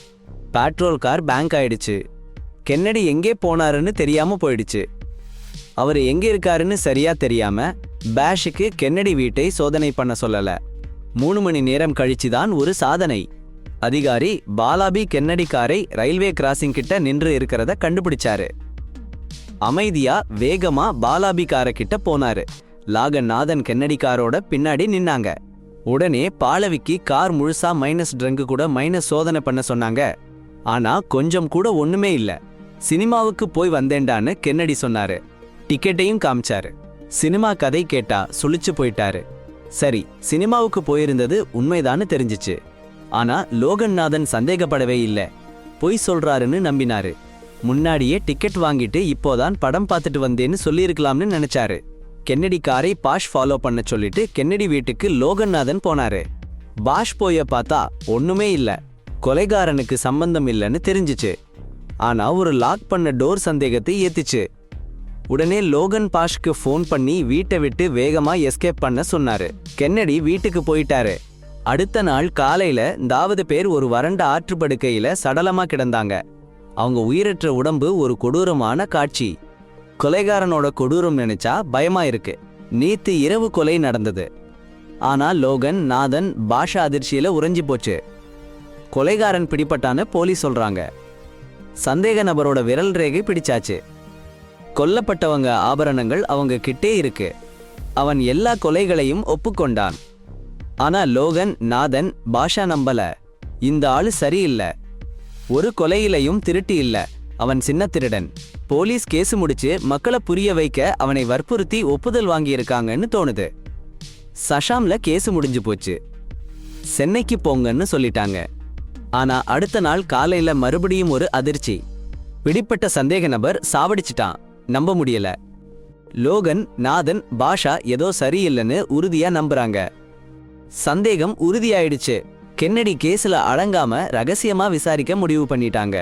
பேட்ரோல் கார் பேங்க் ஆயிடுச்சு. கென்னடி எங்கே போனாருன்னு தெரியாம போயிடுச்சு. அவர் எங்க இருக்காருன்னு சரியா தெரியாம பாஷுக்கு கென்னடி வீட்டை சோதனை பண்ண சொல்லல. 3 மணி நேரம் கழிச்சுதான் ஒரு சாதனை. அதிகாரி பாலாபி கென்னடி காரை ரயில்வே கிராசிங் கிட்ட நின்று இருக்கிறத கண்டுபிடிச்சாரு. அமைதியா வேகமா பாலாபி காரை கிட்ட போனாரு. லாகன் நாதன் கென்னடி காரோட பின்னாடி நின்னாங்க. உடனே பாலவிக்கு கார் முழுசா மைனஸ் ட்ரங்கு கூட மைனஸ் சோதனை பண்ண சொன்னாங்க. ஆனா கொஞ்சம் கூட ஒண்ணுமே இல்ல. சினிமாவுக்கு போய் வந்தேன்டான்னு கென்னடி சொன்னாரு. டிக்கெட்டையும் காமிச்சாரு. சினிமா கதை கேட்டா சுழிச்சு போயிட்டாரு. சரி, சினிமாவுக்கு போயிருந்தது உண்மைதான்னு தெரிஞ்சிச்சு. ஆனா லோகநாதன் சந்தேகப்படவே இல்லை. பொய் சொல்றாருன்னு நம்பினாரு. முன்னாடியே டிக்கெட் வாங்கிட்டு இப்போதான் படம் பார்த்துட்டு வந்தேன்னு சொல்லியிருக்கலாம்னு நினைச்சாரு. கென்னடி காரை பாஷ் ஃபாலோ பண்ண சொல்லிட்டு கென்னடி வீட்டுக்கு லோகநாதன் போனாரு. பாஷ் போய பார்த்தா ஒண்ணுமே இல்ல. கொலைகாரனுக்கு சம்பந்தம் இல்லைன்னு தெரிஞ்சிச்சு. ஆனா ஒரு லாக் பண்ண டோர் சந்தேகத்தை ஏத்துச்சு. உடனே லோகன் பாஷ்க்கு ஃபோன் பண்ணி வீட்டை விட்டு வேகமா எஸ்கேப் பண்ண சொன்னாரு. கென்னடி வீட்டுக்கு போயிட்டாரு. அடுத்த நாள் காலையில 50 பேர் ஒரு வறண்ட ஆற்றுப்படுக்கையில சடலமா கிடந்தாங்க. அவங்க உயிரற்ற உடம்பு ஒரு கொடூரமான காட்சி. கொலைகாரனோட கொடூரம் நினைச்சா பயமா இருக்கு. நேத்து இரவு கொலை நடந்தது. ஆனா லோகன், நாதன், பாஷா அதிர்ச்சியில உறைஞ்சி போச்சு. கொலைகாரன் பிடிபட்டான்னு போலீஸ் சொல்றாங்க. சந்தேக நபரோட விரல் ரேகை பிடிச்சாச்சு. கொல்லப்பட்டவங்க ஆபரணங்கள் அவங்க கிட்டே இருக்கு. அவன் எல்லா கொலைகளையும் ஒப்புக்கொண்டான். ஆனா லோகன், நாதன், பாஷா நம்பல. இந்த ஆளு சரியில்லை. ஒரு கொலையிலையும் திருட்டி இல்ல. அவன் சின்ன திருடன். போலீஸ் கேஸ் முடிச்சு மக்களை புரிய வைக்க அவனை வற்புறுத்தி ஒப்புதல் வாங்கியிருக்காங்கன்னு தோணுது. சஷாம்ல கேஸ் முடிஞ்சு போச்சு. சென்னைக்கு போங்கன்னு சொல்லிட்டாங்க. ஆனா அடுத்த நாள் காலையில மறுபடியும் ஒரு அதிர்ச்சி. பிடிப்பட்ட சந்தேக நபர் சாவடிச்சிட்டான். நம்ப முடியல. லோகன், நாதன், பாஷா ஏதோ சரியில்லைன்னு உறுதியா நம்புறாங்க. சந்தேகம் உறுதியாயிடுச்சு. கென்னடி கேஸ்ல அடங்காம ரகசியமா விசாரிக்க முடிவு பண்ணிட்டாங்க.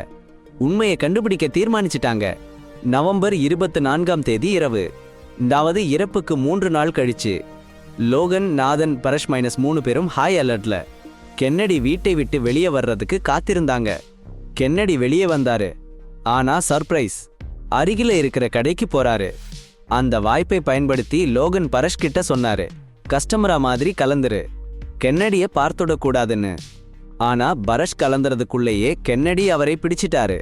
உண்மையை கண்டுபிடிக்க தீர்மானிச்சிட்டாங்க. நவம்பர் 24ஆம் தேதி இரவு, அதாவது இறப்புக்கு 3 நாள் கழிச்சு, லோகன், நாதன், பரஷ் -3 பேரும் ஹாய் அலர்ட்ல. கென்னடி வீட்டை விட்டு வெளியே வர்றதுக்கு காத்திருந்தாங்க. கென்னடி வெளியே வந்தாரு. ஆனா சர்ப்ரைஸ், அருகில இருக்கிற கடைக்கு போறாரு. அந்த வாய்ப்பை பயன்படுத்தி லோகன் பரஷ் கிட்ட சொன்னாரு, கஸ்டமரா மாதிரி கலந்துரு, கென்னடிய பார்த்துடக்கூடாதுன்னு. ஆனா பரஷ் கலந்துறதுக்குள்ளேயே கென்னடி அவரை பிடிச்சிட்டாரு.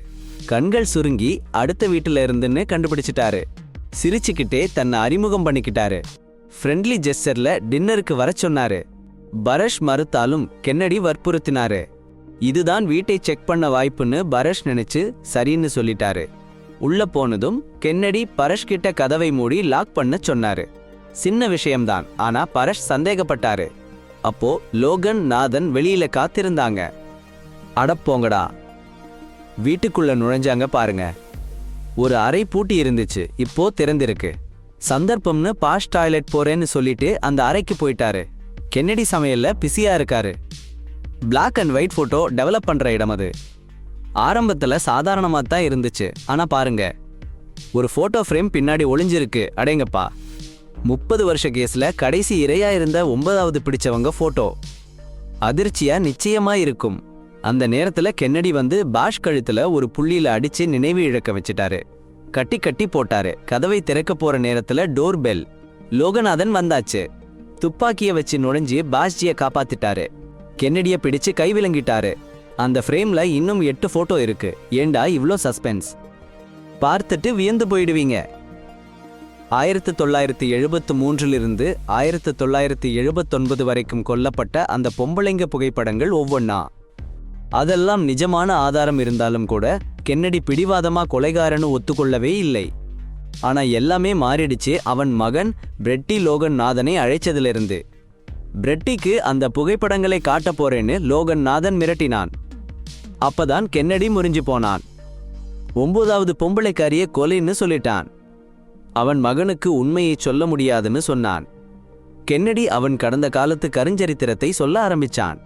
கண்கள் சுருங்கி அடுத்த வீட்டுல இருந்துன்னு கண்டுபிடிச்சிட்டாரு. சிரிச்சுக்கிட்டே தன்னை அறிமுகம் பண்ணிக்கிட்டாரு. ஃப்ரெண்ட்லி ஜெஸ்டர்ல டின்னருக்கு வர சொன்னாரு. பரஷ் மறுத்தாலும் கென்னடி வற்புறுத்தினாரு. இதுதான் வீட்டை செக் பண்ண வாய்ப்புன்னு பரஷ் நினைச்சு சரின்னு சொல்லிட்டாரு. உள்ள போனதும் கென்னடி பரஷ் கிட்ட கதவை மூடி லாக் பண்ண சொன்னாரு. சின்ன விஷயம்தான், ஆனா பரஷ் சந்தேகப்பட்டாரு. அப்போ லோகன், நாதன் வெளியில காத்திருந்தாங்க. அடப்போங்கடா. வீட்டுக்குள்ள நுழைஞ்சாங்க பாருங்க. ஒரு அறை பூட்டி இருந்துச்சு, இப்போ திறந்திருக்கு. சந்தர்ப்பம்னு பாஷ் டாய்லெட் போறேன்னு சொல்லிட்டு அந்த அறைக்கு போயிட்டாரு. கென்னடி சமையல்ல பிஸியா இருக்காரு. Black and white photo develop பண்ற இடம் அது. ஆரம்பத்துல சாதாரணமா தான் இருந்துச்சு. ஆனா பாருங்க, ஒரு போட்டோ ஃப்ரேம் பின்னாடி ஒளிஞ்சிருக்கு. அடேங்கப்பா, 30 வருஷ கேஸ்ல கடைசி இரையா இருந்த 9வது பிடிச்சவங்க போட்டோ. அதிர்ச்சியா நிச்சயமா இருக்கும். அந்த நேரத்துல கென்னடி வந்து பாஷ் கழுத்துல ஒரு புள்ளியில அடிச்சு நினைவு இழக்க வச்சிட்டாரு. கட்டி கட்டி போட்டாரு. கதவை திறக்க போற நேரத்துல டோர் பெல். லோகநாதன் வந்தாச்சு. துப்பாக்கிய வச்சு நுழைஞ்சு பாஷ்ஜிய காப்பாத்திட்டாரு. கென்னடிய பிடிச்சு கை விலங்கிட்டாரு. அந்த ஃப்ரேம்ல இன்னும் 8 போட்டோ இருக்கு. ஏண்டா இவ்ளோ சஸ்பென்ஸ்? பார்த்துட்டு வியந்து போயிடுவீங்க. 1973 1979 வரைக்கும் கொல்லப்பட்ட அந்த பொம்பளைங்க புகைப்படங்கள் ஒவ்வொன்னா. அதெல்லாம் நிஜமான ஆதாரம் இருந்தாலும் கூட கென்னடி பிடிவாதமா கொலைகாரன்னு ஒத்துக்கொள்ளவே இல்லை. ஆனா எல்லாமே மாறிடுச்சு அவன் மகன் பிரெட்டி லோகன் நாதனை அழைச்சதிலிருந்து. பிரெட்டிக்கு அந்த புகைப்படங்களை காட்ட போறேன்னு லோகன் நாதன் மிரட்டினான். அப்பதான் கென்னடி முறிஞ்சு போனான். 9வது பொம்பளைக்காரிய கொலைன்னு சொல்லிட்டான். அவன் மகனுக்கு உண்மையை சொல்ல முடியாதுன்னு சொன்னான். கென்னடி அவன் கடந்த காலத்து கருஞ்சரித்திரத்தை சொல்ல ஆரம்பிச்சான்.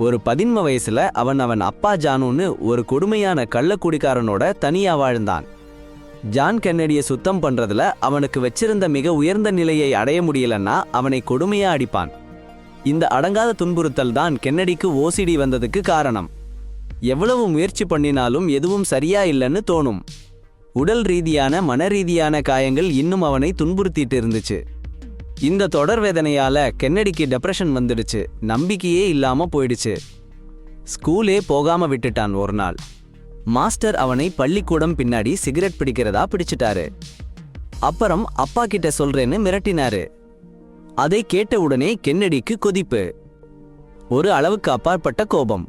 ஒரு 15 வயசுல அவன் அப்பா ஜானுன்னு ஒரு கொடுமையான கள்ளக்குடிக்காரனோட தனியா வாழ்ந்தான். ஜான் கென்னடியை சுத்தம் பண்றதுல அவனுக்கு வச்சிருந்த மிக உயர்ந்த நிலையை அடைய முடியலன்னா அவனை கொடுமையா அடிப்பான். இந்த அடங்காத துன்புறுத்தல் தான் கென்னடிக்கு ஓசிடி வந்ததுக்கு காரணம். எவ்வளவு முயற்சி பண்ணினாலும் எதுவும் சரியா இல்லைன்னு தோணும். உடல் ரீதியான மன ரீதியான காயங்கள் இன்னும் அவனை துன்புறுத்திட்டு இருந்துச்சு. இந்த தொடர் வேதனையால கென்னடிக்கு டிப்ரெஷன் வந்துடுச்சு. நம்பிக்கையே இல்லாம போயிடுச்சு. ஸ்கூலே போகாம விட்டுட்டான். ஒரு நாள் மாஸ்டர் அவனை பள்ளிக்கூடம் பின்னாடி சிகரெட் பிடிக்கிறதா பிடிச்சிட்டாரு. அப்புறம் அப்பா கிட்ட சொல்றேன்னு மிரட்டினாரு. அதை கேட்ட உடனே கென்னடிக்கு கொதிப்பு, ஒரு அளவுக்கு அப்பாற்பட்ட கோபம்.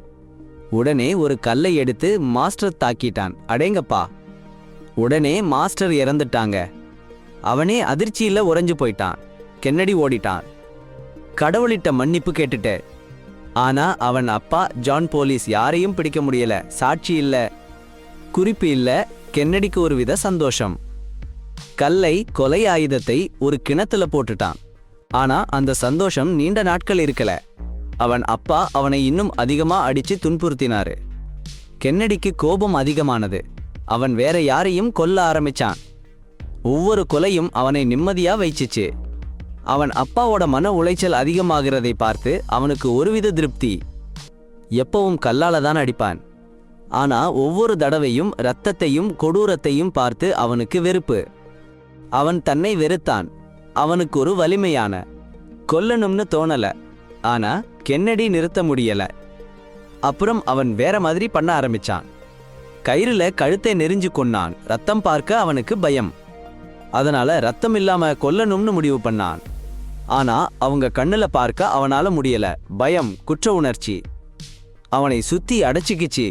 உடனே ஒரு கல்லை எடுத்து மாஸ்டர் தாக்கிட்டான். அடேங்கப்பா! உடனே மாஸ்டர் இறந்துட்டாங்க. அவனே அதிர்ச்சியில உறைஞ்சு போயிட்டான். கென்னடி ஓடிட்டான். கடவுளிட்ட மன்னிப்பு கேட்டுட்டு. ஆனா அவன் அப்பா ஜான் போலீஸ் யாரையும் பிடிக்க முடியல. சாட்சி இல்ல, குறிப்பு இல்ல. கென்னடிக்கு ஒரு வித சந்தோஷம். கல்லை, கொலை ஆயுதத்தை ஒரு கிணத்துல போட்டுட்டான். ஆனா அந்த சந்தோஷம் நீண்ட நாட்கள் இருக்கல. அவன் அப்பா அவனை இன்னும் அதிகமா அடிச்சு துன்புறுத்தினாரு. கென்னடிக்கு கோபம் அதிகமானது. அவன் வேற யாரையும் கொல்ல ஆரம்பிச்சான். ஒவ்வொரு கொலையும் அவனை நிம்மதியா வைச்சிச்சு. அவன் அப்பாவோட மன உளைச்சல் அதிகமாகிறதை பார்த்து அவனுக்கு ஒருவித திருப்தி. எப்பவும் கல்லால தான் அடிப்பான். ஆனா ஒவ்வொரு தடவையும் இரத்தத்தையும் கொடூரத்தையும் பார்த்து அவனுக்கு வெறுப்பு. அவன் தன்னை வெறுத்தான். அவனுக்கு ஒரு வலிமையான கொல்லணும்னு தோணல. ஆனா கென்னடி நிறுத்த முடியல. அப்புறம் அவன் வேற மாதிரி பண்ண ஆரம்பிச்சான். கயிறுல கழுத்தை நெரிஞ்சு கொன்னான். ரத்தம் பார்க்க அவனுக்கு பயம். அதனால ரத்தம் இல்லாம கொல்லணும்னு முடிவு பண்ணான். ஆனா அவங்க கண்ணுல பார்க்க அவனால முடியல. பயம், குற்ற உணர்ச்சி அவனை சுத்தி அடைச்சிக்கிச்சு.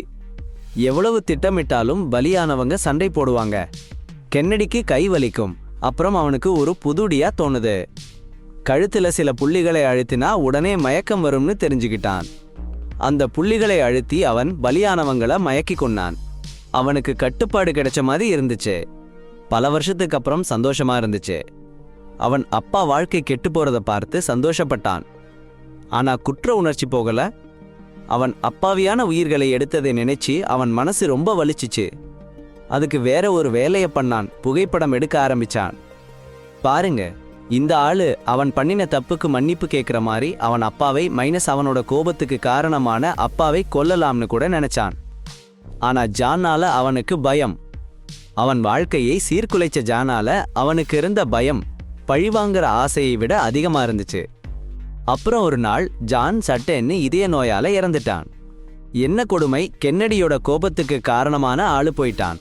எவ்வளவு திட்டமிட்டாலும் பலியானவங்க சண்டை போடுவாங்க. கென்னடிக்கு கை வலிக்கும். அப்புறம் அவனுக்கு ஒரு புதுடியா தோணுது. கழுத்துல சில புள்ளிகளை அழுத்தினா உடனே மயக்கம் வரும்னு தெரிஞ்சுக்கிட்டான். அந்த புள்ளிகளை அழுத்தி அவன் பலியானவங்களை மயக்கி கொண்டான். அவனுக்கு கட்டுப்பாடு கிடைச்ச மாதிரி இருந்துச்சு. பல வருஷத்துக்கு அப்புறம் சந்தோஷமா இருந்துச்சு. அவன் அப்பா வாழ்க்கை கெட்டு போறத பார்த்து சந்தோஷப்பட்டான். ஆனா குற்ற உணர்ச்சி போகல. அவன் அப்பாவியான உயிர்களை எடுத்ததை நினைச்சு அவன் மனசு ரொம்ப வலிச்சிச்சு. அதுக்கு வேற ஒரு வேலையை பண்ணான். புகைப்படம் எடுக்க ஆரம்பிச்சான். பாருங்க, இந்த ஆளு அவன் பண்ணின தப்புக்கு மன்னிப்பு கேட்கிற மாதிரி அவன் அப்பாவை மைனஸ் அவனோட கோபத்துக்கு காரணமான அப்பாவை கொல்லலாம்னு கூட நினைச்சான். ஆனா ஜானால அவனுக்கு பயம். அவன் வாழ்க்கையை சீர்குலைச்ச ஜானால அவனுக்கு இருந்த பயம் பழிவாங்கிற ஆசையை விட அதிகமா இருந்துச்சு. அப்புறம் ஒரு நாள் ஜான் சட்டேன்னு இதய நோயால இறந்துட்டான். என்ன கொடுமை, கென்னடியோட கோபத்துக்கு காரணமான ஆளு போயிட்டான்.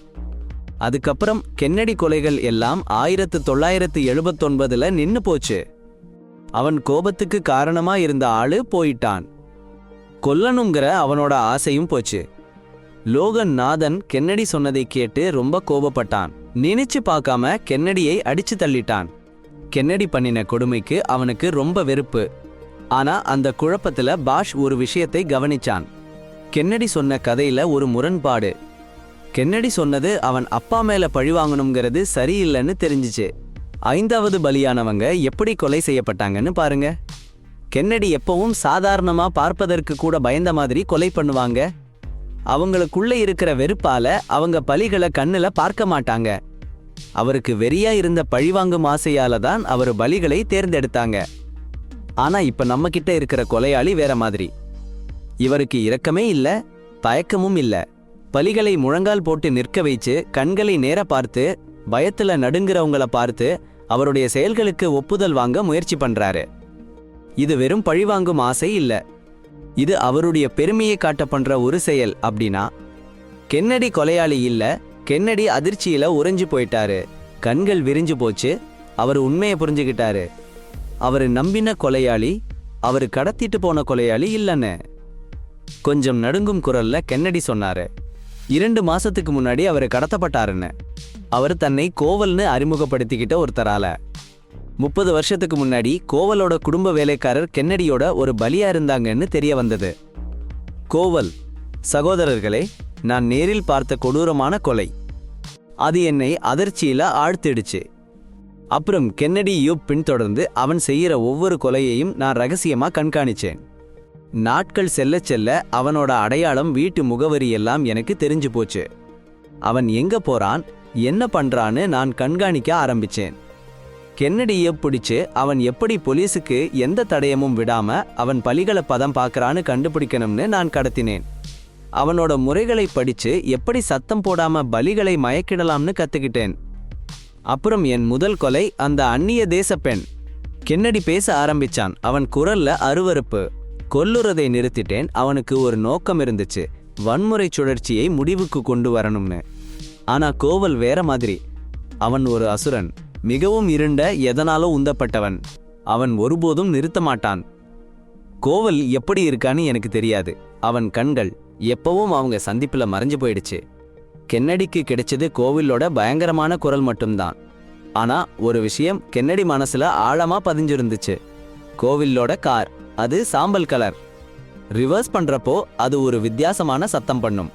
அதுக்கப்புறம் கென்னடி கொலைகள் எல்லாம் 1979 நின்னு போச்சு. அவன் கோபத்துக்கு காரணமா இருந்த ஆளு போயிட்டான். கொல்லணுங்கிற அவனோட ஆசையும் போச்சு. லோகன் நாதன் கென்னடி சொன்னதை கேட்டு ரொம்ப கோபப்பட்டான். நினைச்சு பார்க்காம கென்னடியை அடிச்சு தள்ளிட்டான். கென்னடி பண்ணின கொடுமைக்கு அவனுக்கு ரொம்ப வெறுப்பு. ஆனா அந்த குழப்பத்துல பாஷ் ஒரு விஷயத்தை கவனிச்சான். கென்னடி சொன்ன கதையில ஒரு முரண்பாடு. கென்னடி சொன்னது அவன் அப்பா மேல பழிவாங்கணுங்கிறது சரியில்லைன்னு தெரிஞ்சிச்சு. 5வது பலியானவங்க எப்படி கொலை செய்யப்பட்டாங்கன்னு பாருங்க. கென்னடி எப்பவும் சாதாரணமா பார்ப்பதற்கு கூட பயந்த மாதிரி கொலை பண்ணுவாங்க. அவங்களுக்குள்ள இருக்கிற வெறுப்பால அவங்க பலிகளை கண்ணுல பார்க்க மாட்டாங்க. அவருக்கு வெறியா இருந்த பழிவாங்கும் ஆசையால தான் அவர் பலிகளை தேர்ந்தெடுத்தாங்க. ஆனா இப்ப நம்ம கிட்ட இருக்கிற கொலையாளி வேற மாதிரி. இவருக்கு இரக்கமே இல்ல, தயக்கமும் இல்ல. பலிகளை முழங்கால் போட்டு நிற்க வைச்சு கண்களை நேர பார்த்து பயத்துல நடுங்கிறவங்கள பார்த்து அவருடைய செயல்களுக்கு ஒப்புதல் வாங்க முயற்சி பண்றாரு. இது வெறும் பழிவாங்கும் ஆசை இல்ல, இது அவருடைய பெருமையை காட்ட பண்ற ஒரு செயல். அப்படின்னா கென்னடி கொலையாளி இல்ல, கென்னடி அதிர்ச்சியில உறைஞ்சு போயிட்டாரு. கண்கள் விரிஞ்சு போச்சு. அவர் உண்மையை புரிஞ்சுக்கிட்டாரு. அவரு நம்பின கொலையாளி அவரு கடத்திட்டு போன கொலையாளி இல்லன்னு. கொஞ்சம் நடுங்கும் குரல்ல கென்னடி சொன்னாரு. 2 மாசத்துக்கு முன்னாடி அவரு கடத்தப்பட்டாருன்னு. அவர் தன்னை கோவல்னு அறிமுகப்படுத்திக்கிட்ட ஒருத்தரால. 30 வருஷத்துக்கு முன்னாடி கோவலோட குடும்ப வேலைக்காரர் கென்னடியோட ஒரு பலியா இருந்தாங்கன்னு தெரிய வந்தது. கோவல் சகோதரர்களே, நான் நேரில் பார்த்த கொடூரமான கொலை. அது என்னை அதிர்ச்சியில ஆழ்த்திடுச்சு. அப்புறம் கென்னடியோ பின்தொடர்ந்து அவன் செய்யற ஒவ்வொரு கொலையையும் நான் ரகசியமா கண்காணிச்சேன். நாட்கள் செல்ல செல்ல அவனோட அடையாளம், வீட்டு முகவரி எல்லாம் எனக்கு தெரிஞ்சு போச்சு. அவன் எங்க போறான், என்ன பண்றான்னு நான் கண்காணிக்க ஆரம்பிச்சேன். கென்னடியை பிடிச்சு அவன் எப்படி போலீஸுக்கு எந்த தடயமும் விடாம அவன் பலிகளை பதம் பார்க்கறான்னு கண்டுபிடிக்கணும்னு நான் கடத்தினேன். அவனோட முறைகளை படிச்சு எப்படி சத்தம் போடாம பலிகளை மயக்கிடலாம்னு கத்துக்கிட்டேன். அப்புறம் என் முதல் கொலை அந்த அந்நிய தேச பெண். கென்னடி பேச ஆரம்பிச்சான். அவன் குரல்ல அருவருப்பு. கொல்லுறதை நிறுத்திட்டேன். அவனுக்கு ஒரு நோக்கம் இருந்துச்சு, வன்முறை சுழற்சியை முடிவுக்கு கொண்டு வரணும்னு. ஆனா கோவல் வேற மாதிரி. அவன் ஒரு அசுரன், மிகவும் இருண்ட, எதனாலும் உந்தப்பட்டவன். அவன் ஒருபோதும் நிறுத்த மாட்டான். கோவல் எப்படி இருக்கான்னு எனக்கு தெரியாது. அவன் கண்கள் எப்பவும் அவங்க சந்திப்புல மறைஞ்சு போயிடுச்சு. கென்னடிக்கு கிடைச்சது கோவிலோட பயங்கரமான குரல் மட்டும்தான். ஆனா ஒரு விஷயம் கென்னடி மனசுல ஆழமா பதிஞ்சிருந்துச்சு. கோவிலோட கார், அது சாம்பல் கலர். ரிவர்ஸ் பண்றப்போ அது ஒரு வித்தியாசமான சத்தம் பண்ணும்.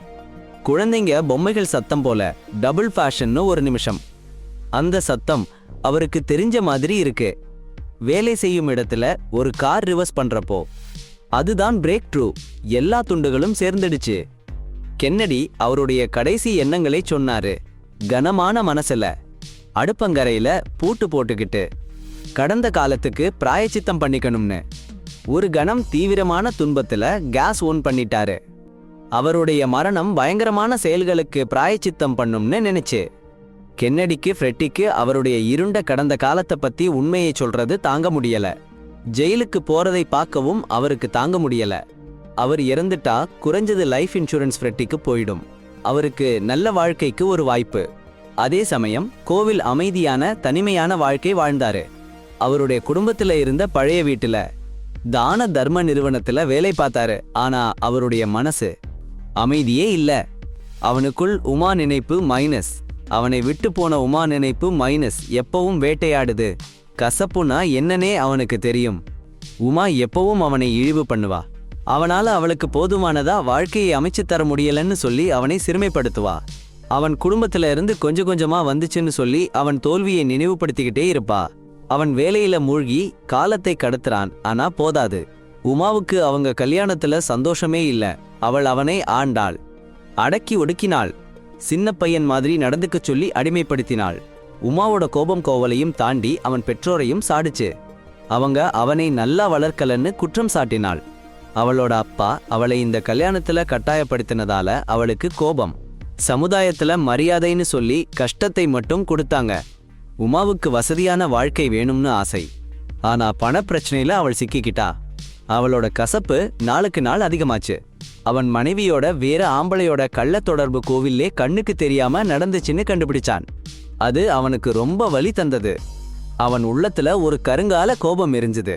குழந்தைங்க பொம்மைகள் சத்தம் போல, டபுள் ஃபேஷன்னு ஒரு நிமிஷம். அந்த சத்தம் அவருக்கு தெரிஞ்ச மாதிரி இருக்கு. வேலை செய்யும் இடத்துல ஒரு கார் ரிவர்ஸ் பண்றப்போ அதுதான் பிரேக் த்ரூ. எல்லா துண்டுகளும் சேர்ந்துடுச்சு. கென்னடி அவருடைய கடைசி எண்ணங்களை சொன்னாரு. கனமான மனசுல அடுப்பங்கரையில பூட்டு போட்டுக்கிட்டு கடந்த காலத்துக்கு பிராயச்சித்தம் பண்ணிக்கணும்னு ஒரு கணம் தீவிரமான துன்பத்துல கேஸ் ஓன் பண்ணிட்டாரு. அவருடைய மரணம் பயங்கரமான செயல்களுக்கு பிராயச்சித்தம் பண்ணும்னு நினைச்சு கென்னடிக்கு ஃப்ரெட்டிக்கு அவருடைய இருண்ட கடந்த காலத்தை பத்தி உண்மையை சொல்றது தாங்க முடியல. ஜெயிலுக்கு போறதை பார்க்கவும் அவருக்கு தாங்க முடியல. அவர் இறந்துட்டா குறைஞ்சது லைஃப் இன்சூரன்ஸ் ஃப்ரெட்டிக்கு போயிடும். அவருக்கு நல்ல வாழ்க்கைக்கு ஒரு வாய்ப்பு. அதே சமயம் கோவில் அமைதியான தனிமையான வாழ்க்கை வாழ்ந்தாரு. அவருடைய குடும்பத்துல இருந்த பழைய வீட்டுல தான தர்ம நிறுவனத்துல வேலை பார்த்தாரு. ஆனா அவருடைய மனசு அமைதியே இல்ல. அவனுக்குள் உமா நினைப்பு மைனஸ். அவனை விட்டு போன உமா நினைப்பு மைனஸ் எப்பவும் வேட்டையாடுது. கசப்புனா என்னன்னே அவனுக்கு தெரியும். உமா எப்பவும் அவனை இழிவு பண்ணுவா. அவனால அவளுக்கு போதுமானதா வாழ்க்கையை அமைச்சு தர முடியலன்னு சொல்லி அவனை சிறுமைப்படுத்துவா. அவன் குடும்பத்துல இருந்து கொஞ்சம் கொஞ்சமா வந்துச்சுன்னு சொல்லி அவன் தோல்வியை நினைவுபடுத்திக்கிட்டே இருப்பா. அவன் வேலையில மூழ்கி காலத்தை கடத்துறான். ஆனா போதாது. உமாவுக்கு அவங்க கல்யாணத்துல சந்தோஷமே இல்ல. அவள் அவனை ஆண்டாள், அடக்கி ஒடுக்கினாள், சின்ன பையன் மாதிரி நடந்துக்க சொல்லி அடிமைப்படுத்தினாள். உமாவோட கோபம் கோவலையும் தாண்டி அவன் பெற்றோரையும் சாடிச்சு. அவங்க அவனை நல்லா வளர்க்கலன்னு குற்றம் சாட்டினாள். அவளோட அப்பா அவளை இந்த கல்யாணத்துல கட்டாயப்படுத்தினதால அவளுக்கு கோபம். சமுதாயத்துல மரியாதைன்னு சொல்லி கஷ்டத்தை மட்டும் கொடுத்தாங்க. உமாவுக்கு வசதியான வாழ்க்கை வேணும்னு ஆசை. ஆனா பணப்பிரச்சனையில அவள் சிக்கிக்கிட்டா. அவளோட கசப்பு நாளுக்கு நாள் அதிகமாச்சு. அவன் மனைவியோட வேற ஆம்பளையோட கள்ள தொடர்பு கோவில்லே கண்ணுக்கு தெரியாம நடந்துச்சுன்னு கண்டுபிடிச்சான். அது அவனுக்கு ரொம்ப வலி தந்தது. அவன் உள்ளத்துல ஒரு கருங்கால கோபம் எரிஞ்சுது.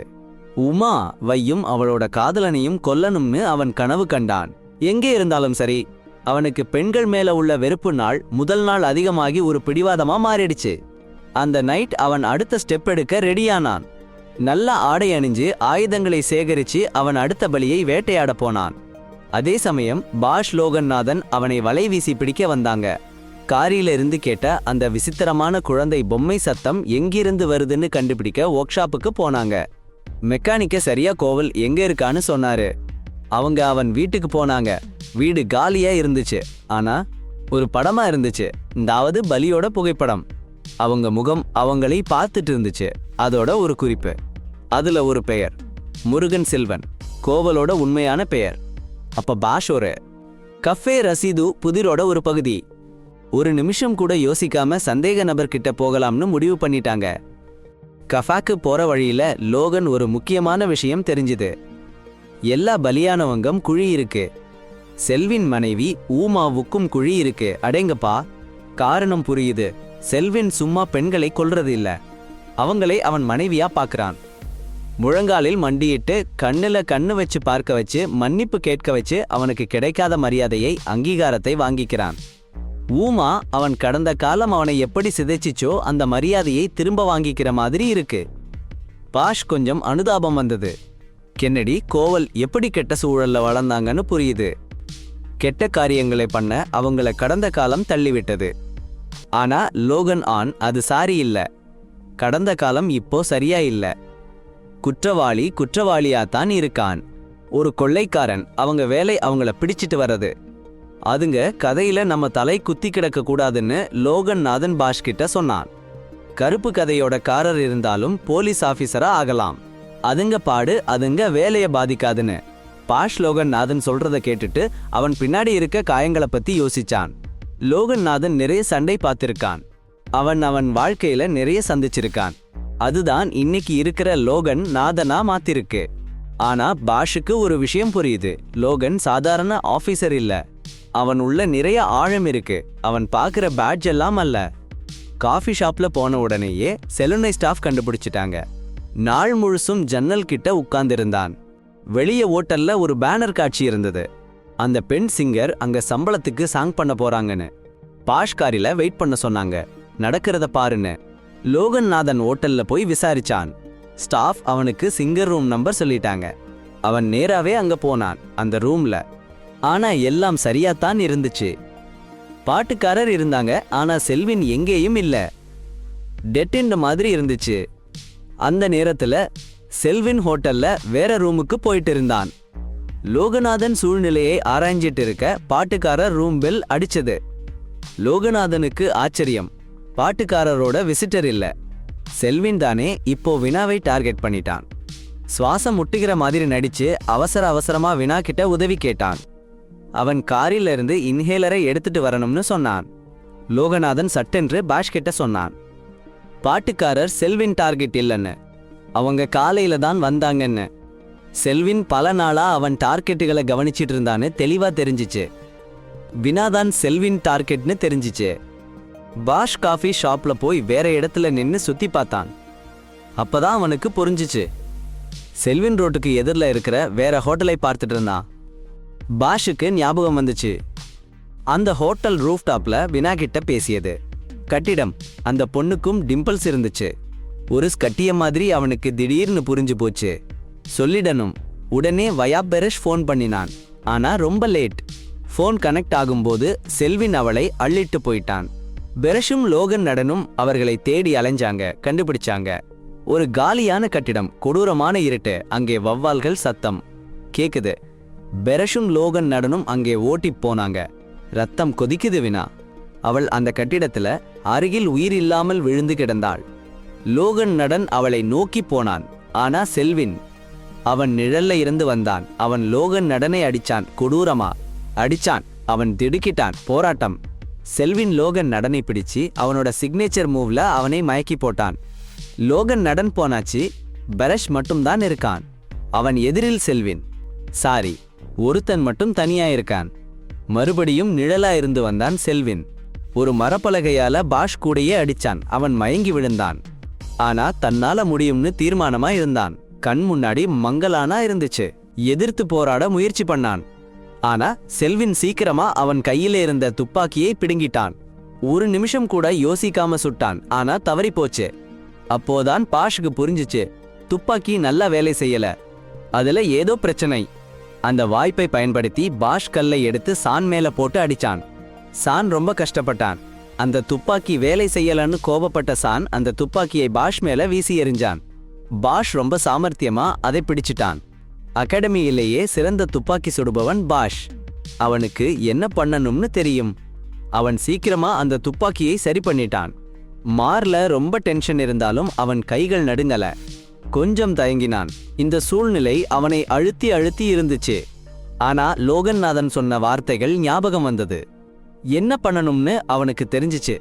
உமா வையும் அவளோட காதலனையும் கொல்லணும்னு அவன் கனவு கண்டான். எங்கே இருந்தாலும் சரி, அவனுக்கு பெண்கள் மேல உள்ள வெறுப்பு நாள் முதல் நாள் அதிகமாகி ஒரு பிடிவாதமா மாறிடுச்சு. அந்த நைட் அவன் அடுத்த ஸ்டெப் எடுக்க ரெடியானான். நல்ல ஆடை அணிஞ்சு ஆயுதங்களை சேகரிச்சு அவன் அடுத்த பலியை வேட்டையாட போனான். அதே சமயம் பாஷ் லோகநாதன் அவனை வலை வீசி பிடிக்க வந்தாங்க. காரியில இருந்து கேட்ட அந்த விசித்திரமான குழந்தை பொம்மை சத்தம் எங்கிருந்து வருதுன்னு கண்டுபிடிக்க ஒர்க் ஷாப்புக்கு போனாங்க. மெக்கானிக்க சரியா கோவில் எங்க இருக்கான்னு சொன்னாரு. அவங்க அவன் வீட்டுக்கு போனாங்க. வீடு காலியா இருந்துச்சு. ஆனா ஒரு படமா இருந்துச்சு. இதாவது பலியோட புகைப்படம். அவங்க முகம் அவங்களை பார்த்துட்டு இருந்துச்சு. அதோட ஒரு குறிப்பு. அதுல ஒரு பெயர், முருகன் செல்வன், கோவலோட உண்மையான பெயர். அப்ப பாஷோர கஃபே ரசீது புதிரோட ஒரு பகுதி. ஒரு நிமிஷம் கூட யோசிக்காம சந்தேக நபர்கிட்ட போகலாம்னு முடிவு பண்ணிட்டாங்க. கஃபாக்கு போற வழியில லோகன் ஒரு முக்கியமான விஷயம் தெரிஞ்சுது. எல்லா பலியானவங்கம் குழி இருக்கு. செல்வின் மனைவி ஊமாவுக்கும் குழி இருக்கு. அடேங்கப்பா, காரணம் புரியுது. செல்வின் சும்மா பெண்களை கொல்றது இல்ல, அவங்களை அவன் மனைவியா பாக்குறான். முழங்காலில் மண்டியிட்டு கண்ணுல கண்ணு வச்சு பார்க்க வச்சு மன்னிப்பு கேட்க வச்சு அவனுக்கு கிடைக்காத மரியாதையை அங்கீகாரத்தை வாங்கிக்கிறான். ஊமா அவன் கடந்த காலம் அவனை எப்படி சிதைச்சிச்சோ அந்த மரியாதையை திரும்ப வாங்கிக்கிற மாதிரி இருக்கு. பாஷ் கொஞ்சம் அனுதாபம் வந்தது. கென்னடி கோவல் எப்படி கெட்ட சூழல்ல வளர்ந்தாங்கன்னு புரியுது. கெட்ட காரியங்களை பண்ண அவங்கள கடந்த காலம் தள்ளிவிட்டது. ஆனா லோகன் ஆன் அது சாரி இல்ல. கடந்த காலம் இப்போ சரியா இல்ல. குற்றவாளி குற்றவாளியாத்தான் இருக்கான். ஒரு கொள்ளைக்காரன் அவங்க வேலை அவங்கள பிடிச்சிட்டு வர்றது. அதுங்க கதையில நம்ம தலை குத்தி கிடக்க கூடாதுன்னு லோகன் நாதன் பாஷ் கிட்ட சொன்னான். கருப்பு கதையோட காரர் இருந்தாலும் போலீஸ் ஆபீசரா ஆகலாம். அதுங்க பாடு அதுங்க வேலைய பாதிக்காதுன்னு பாஷ் லோகன் நாதன் சொல்றத கேட்டுட்டு அவன் பின்னாடி இருக்க காயங்களை பத்தி யோசிச்சான். லோகன் நாதன் நிறைய சண்டை பார்த்திருக்கான். அவன் வாழ்க்கையில நிறைய சந்திச்சிருக்கான். அதுதான் இன்னைக்கு இருக்கிற லோகன் நாதனா மாத்திருக்கு. ஆனா பாஷுக்கு ஒரு விஷயம் புரியுது. லோகன் சாதாரண ஆபீசர் இல்ல. அவன் உள்ள நிறைய ஆழம் இருக்கு. அவன் பாக்குற பேட்ஜ் எல்லாம் அல்ல. காஃபி ஷாப்ல போன உடனேயே செலுனை ஸ்டாஃப் கண்டுபிடிச்சிட்டாங்க. நாள் முழுசும் ஜன்னல் கிட்ட உட்கார்ந்திருந்தான். வெளியே ஓட்டல்ல ஒரு பேனர் காட்சி இருந்தது. அந்த பெண் சிங்கர் அங்க சம்பளத்துக்கு சாங் பண்ண போறாங்கன்னு பாஷ்காரில வெயிட் பண்ண சொன்னாங்க. நடக்கிறத பாருன்னு லோகன் நாதன் ஓட்டல்ல போய் விசாரிச்சான். ஸ்டாஃப் அவனுக்கு சிங்கர் ரூம் நம்பர் சொல்லிட்டாங்க. அவன் நேராவே அங்க போனான். அந்த ரூம்ல ஆனா எல்லாம் சரியாத்தான் இருந்துச்சு. பாட்டுக்காரர் இருந்தாங்க. ஆனா செல்வின் எங்கேயும் இல்ல. டெட் எண்ட் மாதிரி இருந்துச்சு. அந்த நேரத்துல செல்வின் ஹோட்டல்ல வேற ரூமுக்கு போயிட்டு இருந்தான். லோகநாதன் சூழ்நிலையை ஆராய்ஞ்சிட்டு இருக்க பாட்டுக்காரர் ரூம் பெல் அடிச்சது. லோகநாதனுக்கு ஆச்சரியம். பாட்டுக்காரரோட விசிட்டர் இல்ல, செல்வின் தானே இப்போ வினாவை டார்கெட் பண்ணிட்டான். சுவாசம் முட்டுகிற மாதிரி நடிச்சு அவசர அவசரமா வினா கிட்ட உதவி கேட்டான். அவன் காரில் இருந்து இன்ஹேலரை எடுத்துட்டு வரணும்னு சொன்னான். லோகநாதன் சட்டென்று பாஷ் கிட்ட சொன்னான். பாட்டுக்காரர் செல்வின் டார்கெட் இல்லைன்னு, அவங்க காலையில தான் வந்தாங்கன்னு. செல்வின் பல நாளா அவன் டார்கெட்டுகளை கவனிச்சிட்டு இருந்தான்னு தெளிவா தெரிஞ்சிச்சு. வினாதான் செல்வின் டார்கெட்னு தெரிஞ்சிச்சு. பாஷ் காஃபி ஷாப்ல போய் வேற இடத்துல நின்னு சுத்தி பார்த்தான். அப்பதான் அவனுக்கு புரிஞ்சிச்சு. செல்வின் ரோட்டுக்கு எதிரில் இருக்கிற வேற ஹோட்டலை பார்த்துட்டு இருந்தான். பாஷுக்கு ஞாபகம் வந்துச்சு. அந்த ஹோட்டல் ரூஃப்டாப்ல வினா கிட்ட பேசியது கட்டிடம். அந்த பொண்ணுக்கும் டிம்பிள்ஸ் இருந்துச்சு. ஒரு ஸ்கட்டிய மாதிரி அவனுக்கு திடீர்னு புரிஞ்சு போச்சு. சொல்லிடணும். உடனே வயாபெரஷ் ஃபோன் பண்ணினான். ஆனா ரொம்ப லேட். ஃபோன் கனெக்ட் ஆகும்போது செல்வின் அவளை அள்ளிட்டு போயிட்டான். பெரஷும் லோகன் நடனும் அவர்களை தேடி அலைஞ்சாங்க, கண்டுபிடிச்சாங்க. ஒரு காலியான கட்டிடம், கொடூரமான இருட்டு, அங்கே வவ்வால்கள் சத்தம் கேக்குது. பெரஷும் லோகன் நடனும் அங்கே ஓட்டி போனாங்க. ரத்தம் கொதிக்குது வினா. அவள் அந்த கட்டிடத்துல அருகில் உயிர் இல்லாமல் விழுந்து கிடந்தாள். லோகன் நடன் அவளை நோக்கி போனான். ஆனா செல்வின் அவன் நிழல்ல இருந்து வந்தான். அவன் லோகன் நடனை அடிச்சான், கொடூரமா அடிச்சான். அவன் திடுக்கிட்டான். போராட்டம். செல்வின் லோகன் நடனை பிடிச்சி அவனோட சிக்னேச்சர் மூவ்ல அவனை மயக்கி போட்டான். லோகன் நடன் போனாச்சு. பெரஷ் மட்டும்தான் இருக்கான். அவன் எதிரில் செல்வின். சாரி, ஒருத்தன் மட்டும் தனியா இருக்கான். மறுபடியும் நிழலா இருந்து வந்தான் செல்வின். ஒரு மரப்பலகையால பாஷ் கூடையே அடிச்சான். அவன் மயங்கி விழுந்தான். ஆனா தன்னால முடியும்னு தீர்மானமா இருந்தான். கண் முன்னாடி மங்கலானா இருந்துச்சு. எதிர்த்து போராட முயற்சி பண்ணான். ஆனா செல்வின் சீக்கிரமா அவன் கையில இருந்த துப்பாக்கியை பிடுங்கிட்டான். ஒரு நிமிஷம் கூட யோசிக்காம சுட்டான். ஆனா தவறி போச்சு. அப்போதான் பாஷுக்கு புரிஞ்சிச்சு, துப்பாக்கி நல்லா வேலை செய்யல, அதுல ஏதோ பிரச்சனை. அந்த வாய்ப்பை பயன்படுத்தி பாஷ் கல்லை எடுத்து சான் மேல போட்டு அடிச்சான். சான் ரொம்ப கஷ்டப்பட்டான். அந்த துப்பாக்கி வேலை செய்யலன்னு கோபப்பட்ட சான் அந்த துப்பாக்கியை பாஷ் மேல வீசி எறிஞ்சான். பாஷ் ரொம்ப சாமர்த்தியமா அதை பிடிச்சிட்டான். அகாடமியிலேயே சிறந்த துப்பாக்கி சுடுபவன் பாஷ். அவனுக்கு என்ன பண்ணணும்னு தெரியும். அவன் சீக்கிரமா அந்த துப்பாக்கியை சரி பண்ணிட்டான். மார்ல ரொம்ப டென்ஷன் இருந்தாலும் அவன் கைகள் நடுங்கல. கொஞ்சம் தயங்கினான். இந்த சூழ்நிலை அவனை அழுத்தி அழுத்தி இருந்துச்சு. ஆனா லோகநாதன் சொன்ன வார்த்தைகள் ஞாபகம் வந்தது. என்ன பண்ணணும்னு அவனுக்கு தெரிஞ்சிச்சு.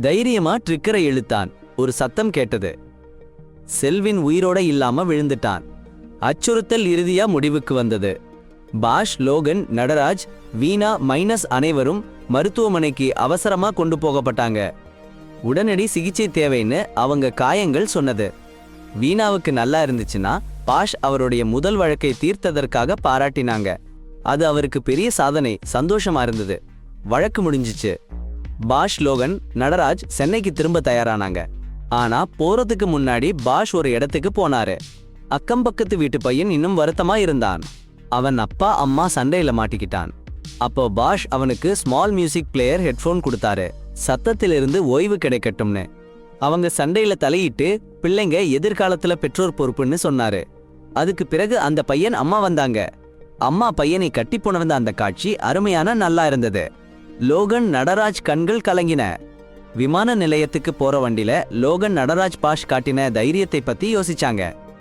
தைரியமா ட்ரிக்கரை இழுத்தான். ஒரு சத்தம் கேட்டது. செல்வின் உயிரோட இல்லாம விழுந்துட்டான். அச்சுறுத்தல் இறுதியா முடிவுக்கு வந்தது. பாஷ், லோகன், நடராஜ், வீணா மைனஸ் அனைவரும் மருத்துவமனைக்கு அவசரமா கொண்டு போகப்பட்டாங்க. உடனடி சிகிச்சை தேவைன்னு அவங்க காயங்கள் சொன்னது. வீணாவுக்கு நல்லா இருந்துச்சுன்னா பாஷ் அவருடைய முதல் வழக்கை தீர்த்ததற்காக பாராட்டினாங்க. அது அவருக்கு பெரிய சாதனை. சந்தோஷமா இருந்தது. வழக்கு முடிஞ்சிச்சு. பாஷ், லோகன், நடராஜ் சென்னைக்கு திரும்ப தயாரானாங்க. ஆனா போறதுக்கு முன்னாடி பாஷ் ஒரு இடத்துக்கு போனாரு. அக்கம்பக்கத்து வீட்டு பையன் இன்னும் வருத்தமா இருந்தான். அவன் அப்பா அம்மா சண்டையில மாட்டிக்கிட்டான். அப்போ பாஷ் அவனுக்கு ஸ்மால் மியூசிக் பிளேயர் ஹெட்ஃபோன் கொடுத்தாரு, சத்தத்திலிருந்து ஓய்வு கிடைக்கட்டும்னு. அவங்க சண்டையில தலையிட்டு பிள்ளைங்க எதிர்காலத்துல பெற்றோர் பொறுப்புன்னு சொன்னாரு. அதுக்கு பிறகு அந்த பையன் அம்மா வந்தாங்க. அம்மா பையனை கட்டி போனவந்த அந்த காட்சி அருமையான நல்லா இருந்தது. லோகன், நடராஜ் கண்கள் கலங்கின. விமான நிலையத்துக்கு போற வண்டியில லோகன், நடராஜ், பாஷ் காட்டின தைரியத்தை பத்தி யோசிச்சாங்க.